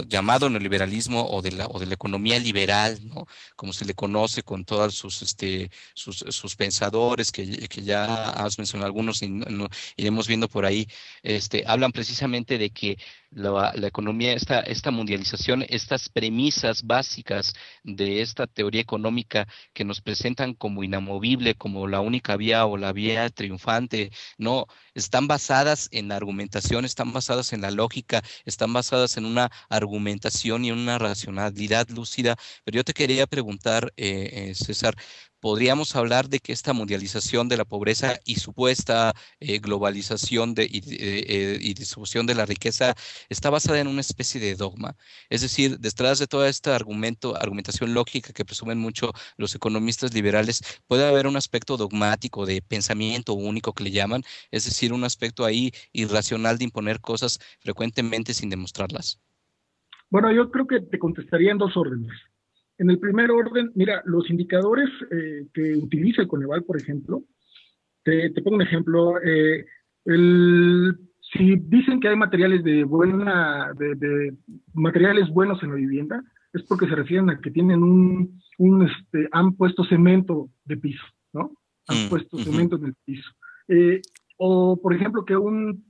llamado neoliberalismo o de la economía liberal, ¿no? Como se le conoce con todos sus pensadores, que ya has mencionado algunos y iremos viendo por ahí, hablan precisamente de que la economía, esta mundialización, estas premisas básicas de esta teoría económica que nos presentan como inamovible, como la única vía o la vía triunfante, no, están basadas en argumentación, están basadas en la lógica, están basadas en una argumentación y una racionalidad lúcida. Pero yo te quería preguntar, César, ¿podríamos hablar de que esta mundialización de la pobreza y supuesta globalización y distribución de la riqueza está basada en una especie de dogma? Es decir, detrás de toda esta argumentación lógica que presumen mucho los economistas liberales, puede haber un aspecto dogmático de pensamiento único que le llaman, es decir, un aspecto ahí irracional de imponer cosas frecuentemente sin demostrarlas. Bueno, yo creo que te contestaría en dos órdenes. En el primer orden, mira, los indicadores que utiliza el Coneval, por ejemplo, te pongo un ejemplo, si dicen que hay materiales materiales buenos en la vivienda, es porque se refieren a que tienen han puesto cemento de piso, ¿no? Han puesto cemento en el piso. O, por ejemplo, que un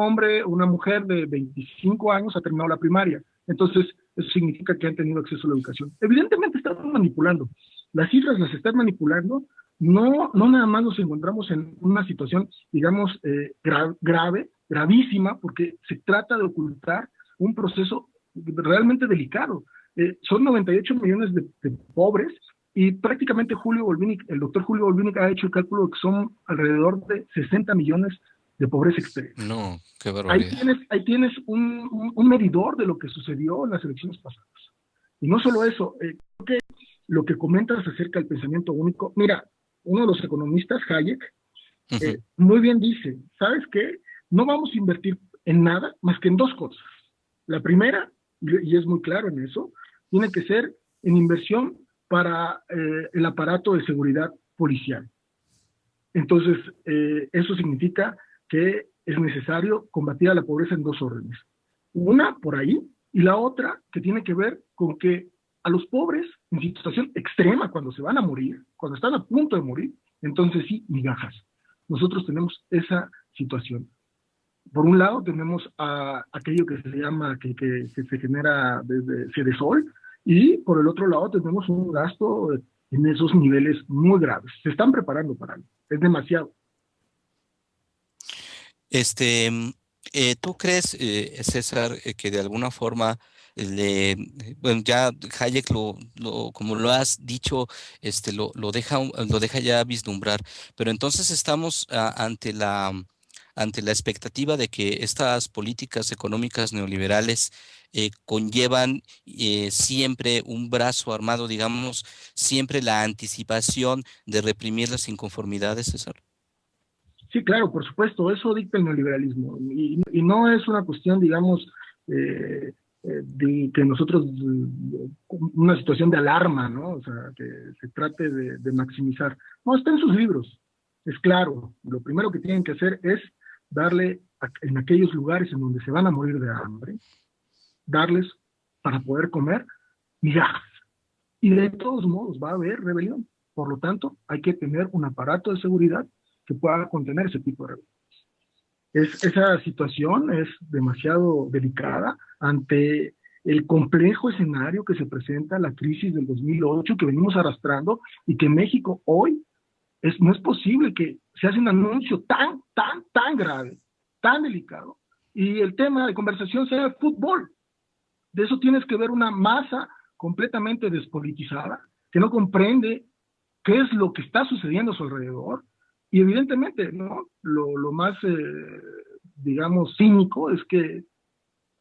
hombre o una mujer de 25 años ha terminado la primaria. Entonces, eso significa que han tenido acceso a la educación. Evidentemente están manipulando. Las cifras las están manipulando. No nada más nos encontramos en una situación, digamos, gravísima, porque se trata de ocultar un proceso realmente delicado. Son 98 millones de pobres y prácticamente el doctor Julio Volvinic ha hecho el cálculo que son alrededor de 60 millones de pobreza extrema. No, qué barbaridad. Ahí tienes un medidor de lo que sucedió en las elecciones pasadas. Y no solo eso, creo que lo que comentas acerca del pensamiento único, mira, uno de los economistas, Hayek, muy bien dice, ¿sabes qué? No vamos a invertir en nada más que en dos cosas. La primera, y es muy claro en eso, tiene que ser en inversión para el aparato de seguridad policial. Entonces, eso significa que es necesario combatir a la pobreza en dos órdenes. Una, por ahí, y la otra, que tiene que ver con que a los pobres, en situación extrema, cuando se van a morir, cuando están a punto de morir, entonces sí, migajas. Nosotros tenemos esa situación. Por un lado, tenemos aquello que se llama, que se genera desde Cedesol, Y por el otro lado tenemos un gasto en esos niveles muy graves. Se están preparando para algo. Es demasiado. ¿Tú crees, César, que de alguna forma bueno, ya Hayek como lo has dicho, lo deja ya vislumbrar, pero entonces estamos ante la expectativa de que estas políticas económicas neoliberales conllevan siempre un brazo armado, digamos, siempre la anticipación de reprimir las inconformidades, César? Sí, claro, por supuesto, eso dicta el neoliberalismo. Y no es una cuestión, digamos, de que nosotros, una situación de alarma, ¿no? O sea, que se trate de maximizar. No, está en sus libros, es claro. Lo primero que tienen que hacer es darle en aquellos lugares en donde se van a morir de hambre, darles para poder comer migajas. Y de todos modos va a haber rebelión. Por lo tanto, hay que tener un aparato de seguridad que pueda contener ese tipo de rebeliones. Esa situación es demasiado delicada ante el complejo escenario que se presenta, la crisis del 2008 que venimos arrastrando y que México hoy no es posible que se hace un anuncio tan grave, tan delicado, y el tema de conversación sea el fútbol. De eso tienes que ver una masa completamente despolitizada, que no comprende qué es lo que está sucediendo a su alrededor. Y evidentemente, ¿no? Lo más, digamos, cínico es que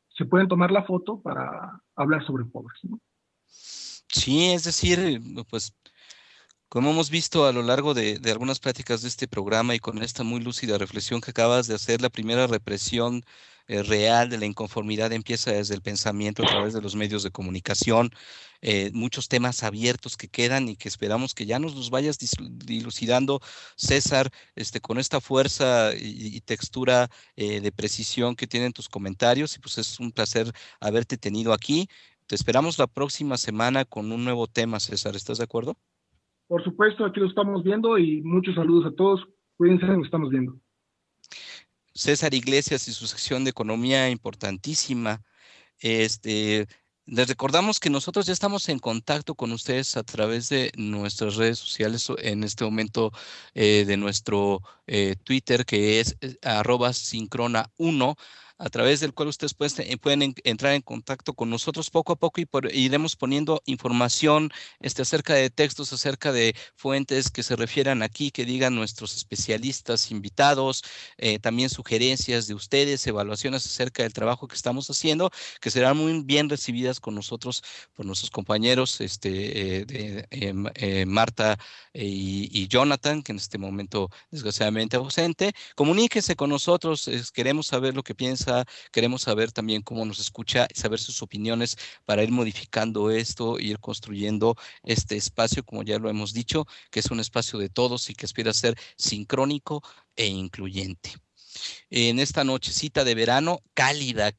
se pueden tomar la foto para hablar sobre pobres, ¿no? Sí, es decir, pues como hemos visto a lo largo de algunas pláticas de este programa y con esta muy lúcida reflexión que acabas de hacer, la primera represión real de la inconformidad empieza desde el pensamiento a través de los medios de comunicación, muchos temas abiertos que quedan y que esperamos que ya nos los vayas dilucidando, César, con esta fuerza y textura de precisión que tienen tus comentarios, y pues es un placer haberte tenido aquí. Te esperamos la próxima semana con un nuevo tema, César, ¿estás de acuerdo? Por supuesto, aquí lo estamos viendo y muchos saludos a todos. Cuídense, nos estamos viendo. César Iglesias y su sección de economía importantísima. Les recordamos que nosotros ya estamos en contacto con ustedes a través de nuestras redes sociales, en este momento de nuestro Twitter, que es @sincrona1, a través del cual ustedes pueden entrar en contacto con nosotros poco a poco y iremos poniendo información acerca de textos, acerca de fuentes que se refieran aquí, que digan nuestros especialistas invitados, también sugerencias de ustedes, evaluaciones acerca del trabajo que estamos haciendo, que serán muy bien recibidas con nosotros por nuestros compañeros Marta y Jonathan, que en este momento desgraciadamente ausente. Comuníquense con nosotros, queremos saber lo que piensa, queremos saber también cómo nos escucha, saber sus opiniones para ir modificando esto, ir construyendo este espacio, como ya lo hemos dicho, que es un espacio de todos y que aspira a ser sincrónico e incluyente. En esta nochecita de verano, cálida,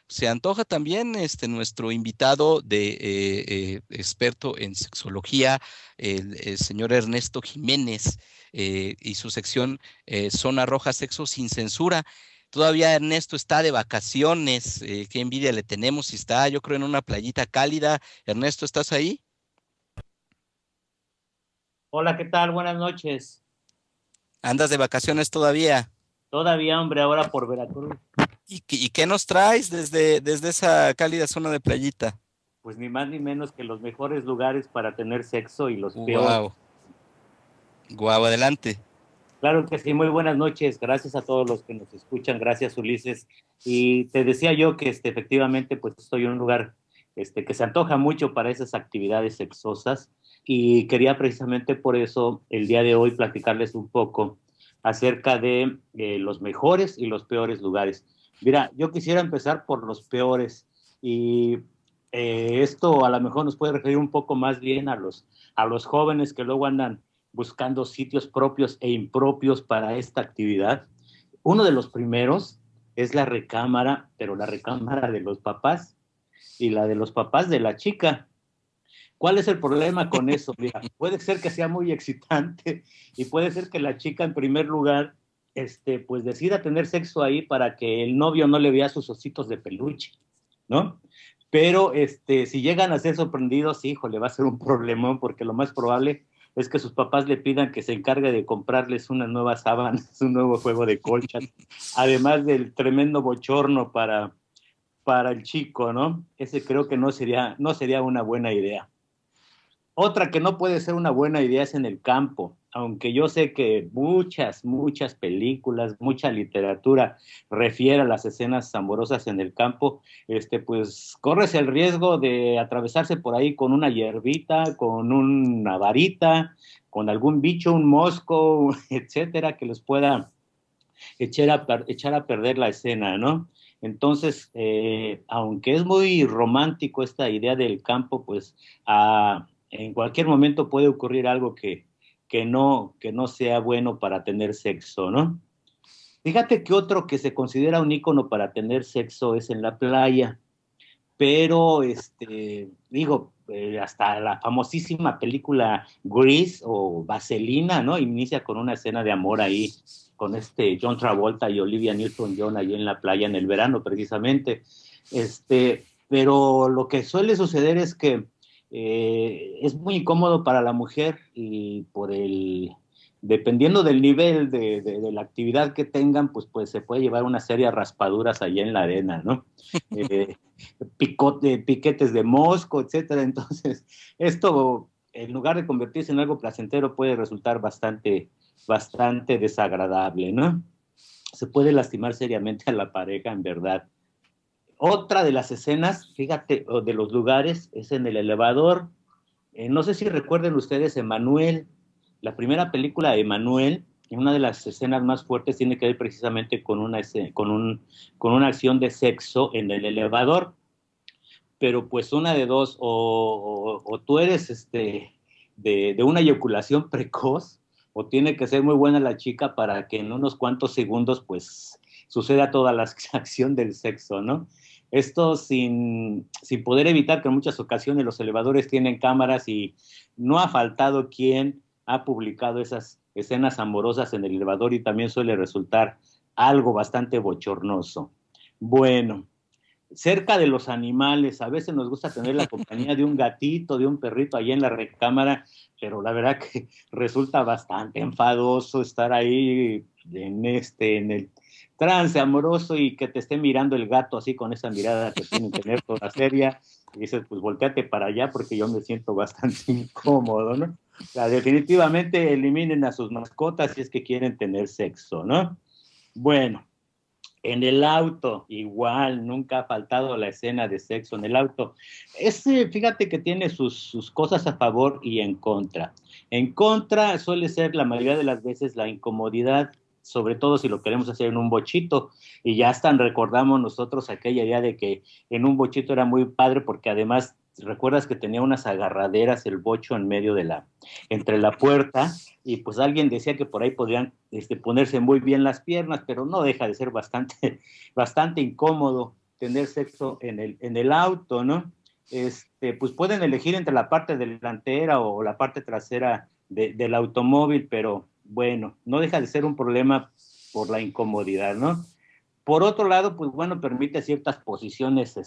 se antoja también nuestro invitado experto en sexología, el señor Ernesto Jiménez, y su sección Zona Roja, Sexo sin Censura. Todavía Ernesto está de vacaciones, qué envidia le tenemos si está, yo creo, en una playita cálida. Ernesto, ¿estás ahí? Hola, ¿qué tal? Buenas noches. ¿Andas de vacaciones todavía? Todavía, hombre, ahora por Veracruz. ¿Y qué nos traes desde esa cálida zona de playita? Pues ni más ni menos que los mejores lugares para tener sexo y los peores. Guau, adelante. Claro que sí, muy buenas noches. Gracias a todos los que nos escuchan. Gracias, Ulises. Y te decía yo que efectivamente pues estoy en un lugar que se antoja mucho para esas actividades sexosas y quería precisamente por eso el día de hoy platicarles un poco acerca de los mejores y los peores lugares. Mira, yo quisiera empezar por los peores y esto a lo mejor nos puede referir un poco más bien a los jóvenes que luego andan buscando sitios propios e impropios para esta actividad. Uno de los primeros es la recámara, pero la recámara de los papás y la de los papás de la chica. ¿Cuál es el problema con eso? Mira, puede ser que sea muy excitante y puede ser que la chica en primer lugar pues decida tener sexo ahí para que el novio no le vea sus ositos de peluche, ¿no? Pero si llegan a ser sorprendidos, híjole, va a ser un problemón, porque lo más probable es que sus papás le pidan que se encargue de comprarles unas nuevas sábanas, un nuevo juego de colchas, además del tremendo bochorno para el chico, ¿no? Ese creo que no sería una buena idea. Otra que no puede ser una buena idea es en el campo, aunque yo sé que muchas películas, mucha literatura refiere a las escenas amorosas en el campo, pues corres el riesgo de atravesarse por ahí con una hierbita, con una varita, con algún bicho, un mosco, etcétera, que les pueda echar a perder la escena, ¿no? Entonces, aunque es muy romántico esta idea del campo, pues en cualquier momento puede ocurrir algo que no sea bueno para tener sexo, ¿no? Fíjate que otro que se considera un ícono para tener sexo es en la playa, pero hasta la famosísima película Grease o Vaselina, ¿no? Inicia con una escena de amor ahí, con John Travolta y Olivia Newton-John ahí en la playa en el verano, precisamente. Pero lo que suele suceder es que es muy incómodo para la mujer y dependiendo del nivel de la actividad que tengan, pues se puede llevar una serie de raspaduras allá en la arena, ¿no? Piquetes de mosco, etcétera. Entonces, esto, en lugar de convertirse en algo placentero, puede resultar bastante desagradable, ¿no? Se puede lastimar seriamente a la pareja, en verdad. Otra de las escenas, fíjate, o de los lugares, es en el elevador. No sé si recuerden ustedes Emanuel, la primera película de Emanuel. Una de las escenas más fuertes tiene que ver precisamente con una acción de sexo en el elevador. Pero pues una de dos, o tú eres de una eyaculación precoz, o tiene que ser muy buena la chica para que en unos cuantos segundos pues suceda toda la acción del sexo, ¿no? Esto sin poder evitar que en muchas ocasiones los elevadores tienen cámaras y no ha faltado quien ha publicado esas escenas amorosas en el elevador y también suele resultar algo bastante bochornoso. Bueno, cerca de los animales, a veces nos gusta tener la compañía de un gatito, de un perrito allá en la recámara, pero la verdad que resulta bastante enfadoso estar ahí en el trance amoroso y que te esté mirando el gato así con esa mirada que tiene que tener toda seria, y dices, pues volteate para allá porque yo me siento bastante incómodo, ¿no? O sea, definitivamente eliminen a sus mascotas si es que quieren tener sexo, ¿no? Bueno, en el auto, igual, nunca ha faltado la escena de sexo en el auto. Fíjate que tiene sus cosas a favor y en contra. En contra suele ser la mayoría de las veces la incomodidad, sobre todo si lo queremos hacer en un bochito, y ya hasta recordamos nosotros aquella idea de que en un bochito era muy padre porque además recuerdas que tenía unas agarraderas el bocho en medio entre la puerta, y pues alguien decía que por ahí podrían ponerse muy bien las piernas, pero no deja de ser bastante incómodo tener sexo en el auto, ¿no? Pues pueden elegir entre la parte delantera o la parte trasera del automóvil, pero bueno, no deja de ser un problema por la incomodidad, ¿no? Por otro lado, pues bueno, permite ciertas posiciones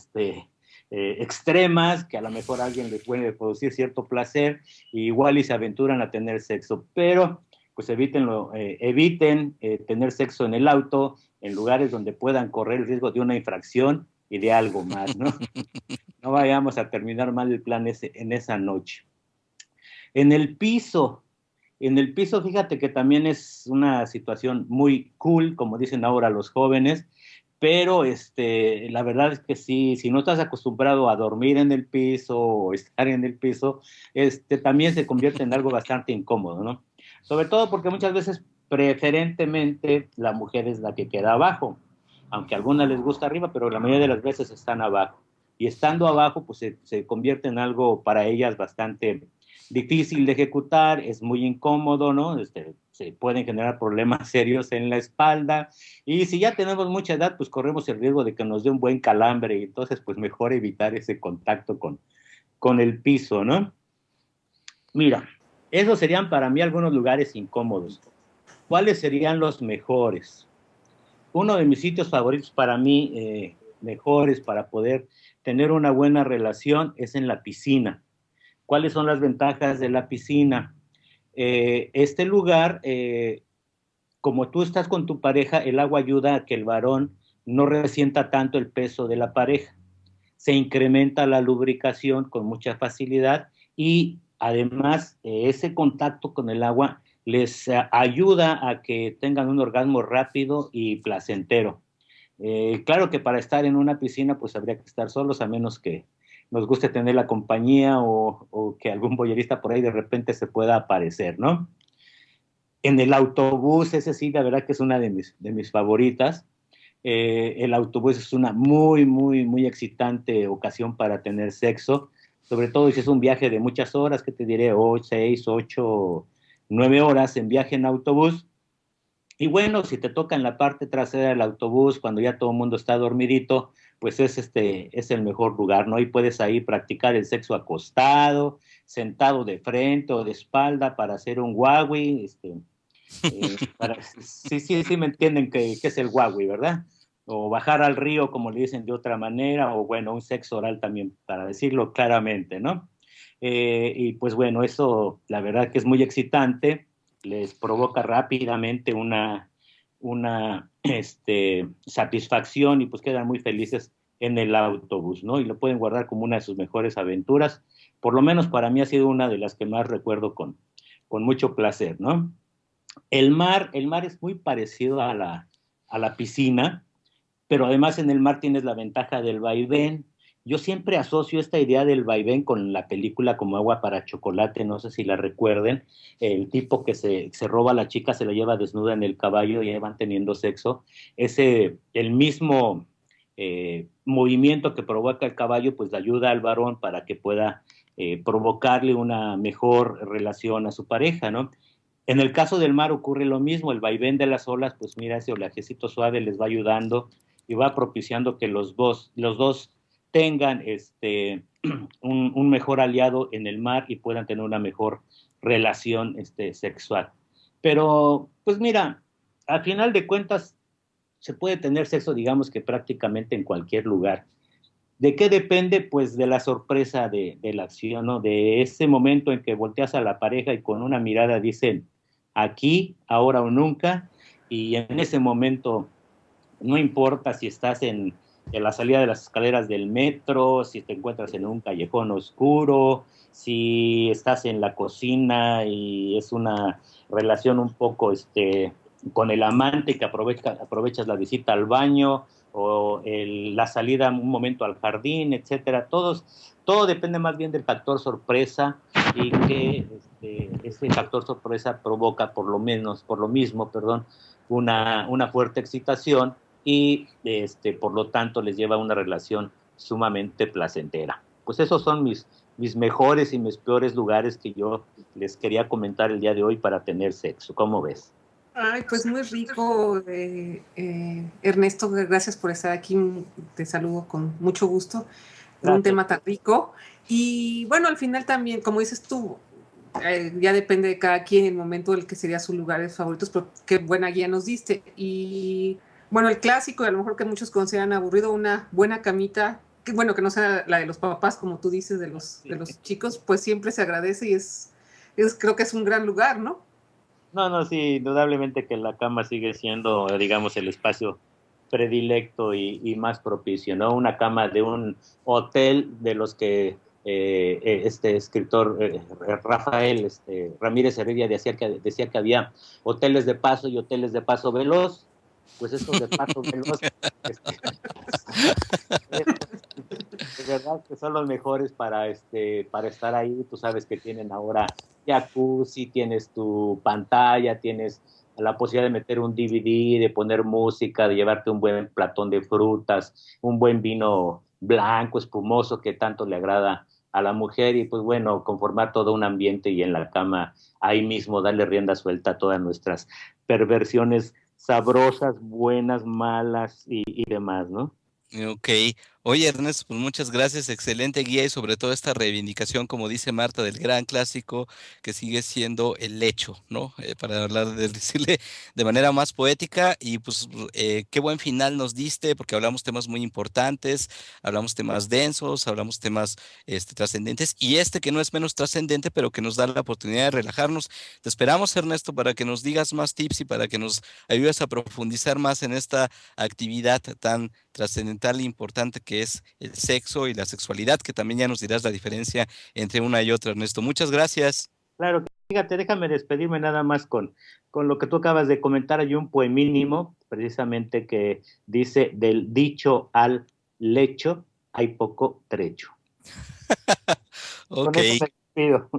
extremas que a lo mejor a alguien le puede producir cierto placer, y igual y se aventuran a tener sexo, pero pues eviten tener sexo en el auto en lugares donde puedan correr el riesgo de una infracción y de algo más, ¿no? No vayamos a terminar mal el plan en esa noche. En el piso, fíjate que también es una situación muy cool, como dicen ahora los jóvenes, pero la verdad es que sí, si no estás acostumbrado a dormir en el piso o estar en el piso, también se convierte en algo bastante incómodo, ¿no? Sobre todo porque muchas veces, preferentemente, la mujer es la que queda abajo, aunque a algunas les gusta arriba, pero la mayoría de las veces están abajo. Y estando abajo, pues se convierte en algo para ellas bastante difícil de ejecutar, es muy incómodo, ¿no? Se pueden generar problemas serios en la espalda, y si ya tenemos mucha edad, pues corremos el riesgo de que nos dé un buen calambre, y entonces pues mejor evitar ese contacto con el piso, ¿no? Mira, esos serían para mí algunos lugares incómodos. ¿Cuáles serían los mejores? Uno de mis sitios favoritos para mí mejores para poder tener una buena relación es en la piscina. ¿Cuáles son las ventajas de la piscina? Este lugar, como tú estás con tu pareja, el agua ayuda a que el varón no resienta tanto el peso de la pareja. Se incrementa la lubricación con mucha facilidad y además ese contacto con el agua les ayuda a que tengan un orgasmo rápido y placentero. Claro que para estar en una piscina pues habría que estar solos, a menos que nos guste tener la compañía o que algún boyerista por ahí de repente se pueda aparecer, ¿no? En el autobús, ese sí, la verdad que es una de mis favoritas. El autobús es una muy excitante ocasión para tener sexo, sobre todo si es un viaje de muchas horas, que te diré, 6, 8, 9 horas en viaje en autobús. Y bueno, si te toca en la parte trasera del autobús, cuando ya todo el mundo está dormidito, pues es el mejor lugar, ¿no? Y puedes ahí practicar el sexo acostado, sentado de frente o de espalda para hacer un Huawei, sí me entienden que es el Huawei, ¿verdad? O bajar al río, como le dicen de otra manera, o bueno, un sexo oral también, para decirlo claramente, ¿no? Y pues bueno, eso la verdad que es muy excitante, les provoca rápidamente una satisfacción y pues quedan muy felices en el autobús, ¿no? Y lo pueden guardar como una de sus mejores aventuras. Por lo menos para mí ha sido una de las que más recuerdo con mucho placer, ¿no? El mar es muy parecido a la piscina, pero además en el mar tienes la ventaja del vaivén. Yo siempre asocio esta idea del vaivén con la película como Agua para Chocolate, no sé si la recuerden, el tipo que se roba a la chica, se la lleva desnuda en el caballo y ahí van teniendo sexo. El mismo movimiento que provoca el caballo, pues le ayuda al varón para que pueda provocarle una mejor relación a su pareja, ¿no? En el caso del mar ocurre lo mismo, el vaivén de las olas, pues mira, ese olajecito suave les va ayudando y va propiciando que los dos tengan un mejor aliado en el mar y puedan tener una mejor relación sexual. Pero, pues mira, al final de cuentas, se puede tener sexo, digamos que prácticamente en cualquier lugar. ¿De qué depende? Pues de la sorpresa de la acción, ¿no? De ese momento en que volteas a la pareja y con una mirada dicen, aquí, ahora o nunca, y en ese momento no importa si estás en la salida de las escaleras del metro, si te encuentras en un callejón oscuro, si estás en la cocina y es una relación un poco con el amante que aprovechas la visita al baño o la salida un momento al jardín, etcétera. Todo depende más bien del factor sorpresa y que ese factor sorpresa provoca por lo mismo, una fuerte excitación y por lo tanto les lleva a una relación sumamente placentera. Pues esos son mis mejores y mis peores lugares que yo les quería comentar el día de hoy para tener sexo. ¿Cómo ves? Ay, pues muy rico, Ernesto, gracias por estar aquí, te saludo con mucho gusto, por un tema tan rico. Y bueno, al final también, como dices tú, ya depende de cada quien el momento del que sería sus lugares favoritos, pero qué buena guía nos diste. Y bueno, el clásico, a lo mejor que muchos consideran aburrido, una buena camita, que bueno, que no sea la de los papás, como tú dices, de los chicos, pues siempre se agradece y creo que es un gran lugar, ¿no? No, sí, indudablemente que la cama sigue siendo, digamos, el espacio predilecto y más propicio, ¿no? Una cama de un hotel de los que este escritor Rafael Ramírez Heredia decía que había hoteles de paso y hoteles de paso veloz. Pues estos de paso veloz de verdad que son los mejores para estar ahí. Tú sabes que tienen ahora jacuzzi, tienes tu pantalla, tienes la posibilidad de meter un DVD, de poner música, de llevarte un buen platón de frutas, un buen vino blanco, espumoso, que tanto le agrada a la mujer, y pues bueno, conformar todo un ambiente y en la cama ahí mismo darle rienda suelta a todas nuestras perversiones sabrosas, buenas, malas y demás, ¿no? Ok. Oye, Ernesto, pues muchas gracias, excelente guía y sobre todo esta reivindicación, como dice Marta, del gran clásico que sigue siendo el lecho, ¿no? Para hablar de decirle de manera más poética y pues qué buen final nos diste porque hablamos temas muy importantes, hablamos temas densos, hablamos temas trascendentes y este que no es menos trascendente, pero que nos da la oportunidad de relajarnos. Te esperamos, Ernesto, para que nos digas más tips y para que nos ayudes a profundizar más en esta actividad tan trascendental e importante que es el sexo y la sexualidad, que también ya nos dirás la diferencia entre una y otra, Ernesto. Muchas gracias. Claro, fíjate, déjame despedirme nada más con lo que tú acabas de comentar. Hay un poemínimo, precisamente, que dice, del dicho al lecho hay poco trecho. Ok, Con eso me despido.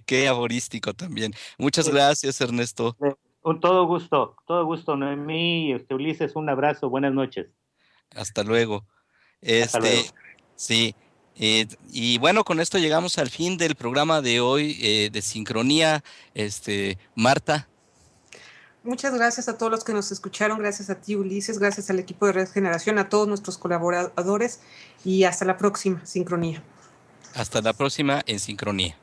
qué aforístico también. Muchas gracias, Ernesto. Con todo gusto, Noemí y Ulises, un abrazo, buenas noches. Hasta luego. Hasta luego. Sí. Y bueno, con esto llegamos al fin del programa de hoy de Sincronía. Marta, Muchas gracias a todos los que nos escucharon, gracias a ti, Ulises, gracias al equipo de Red Generación, a todos nuestros colaboradores y hasta la próxima, Sincronía. hasta la próxima en Sincronía.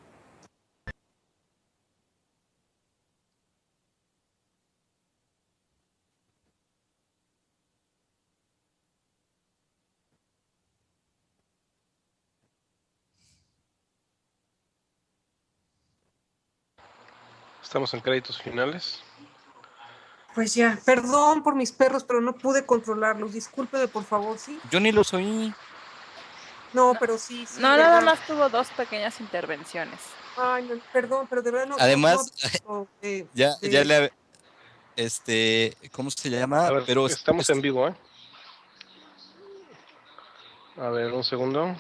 Estamos en créditos finales. Pues ya, perdón por mis perros, pero no pude controlarlos. Discúlpeme, por favor, ¿sí? Yo ni los oí. No, pero sí, No, ¿verdad? nada más tuvo dos pequeñas intervenciones. Ay, no, perdón, pero de verdad Además, ya de- le, ¿cómo se llama? A ver, Pero estamos en vivo, ¿eh? A ver, un segundo.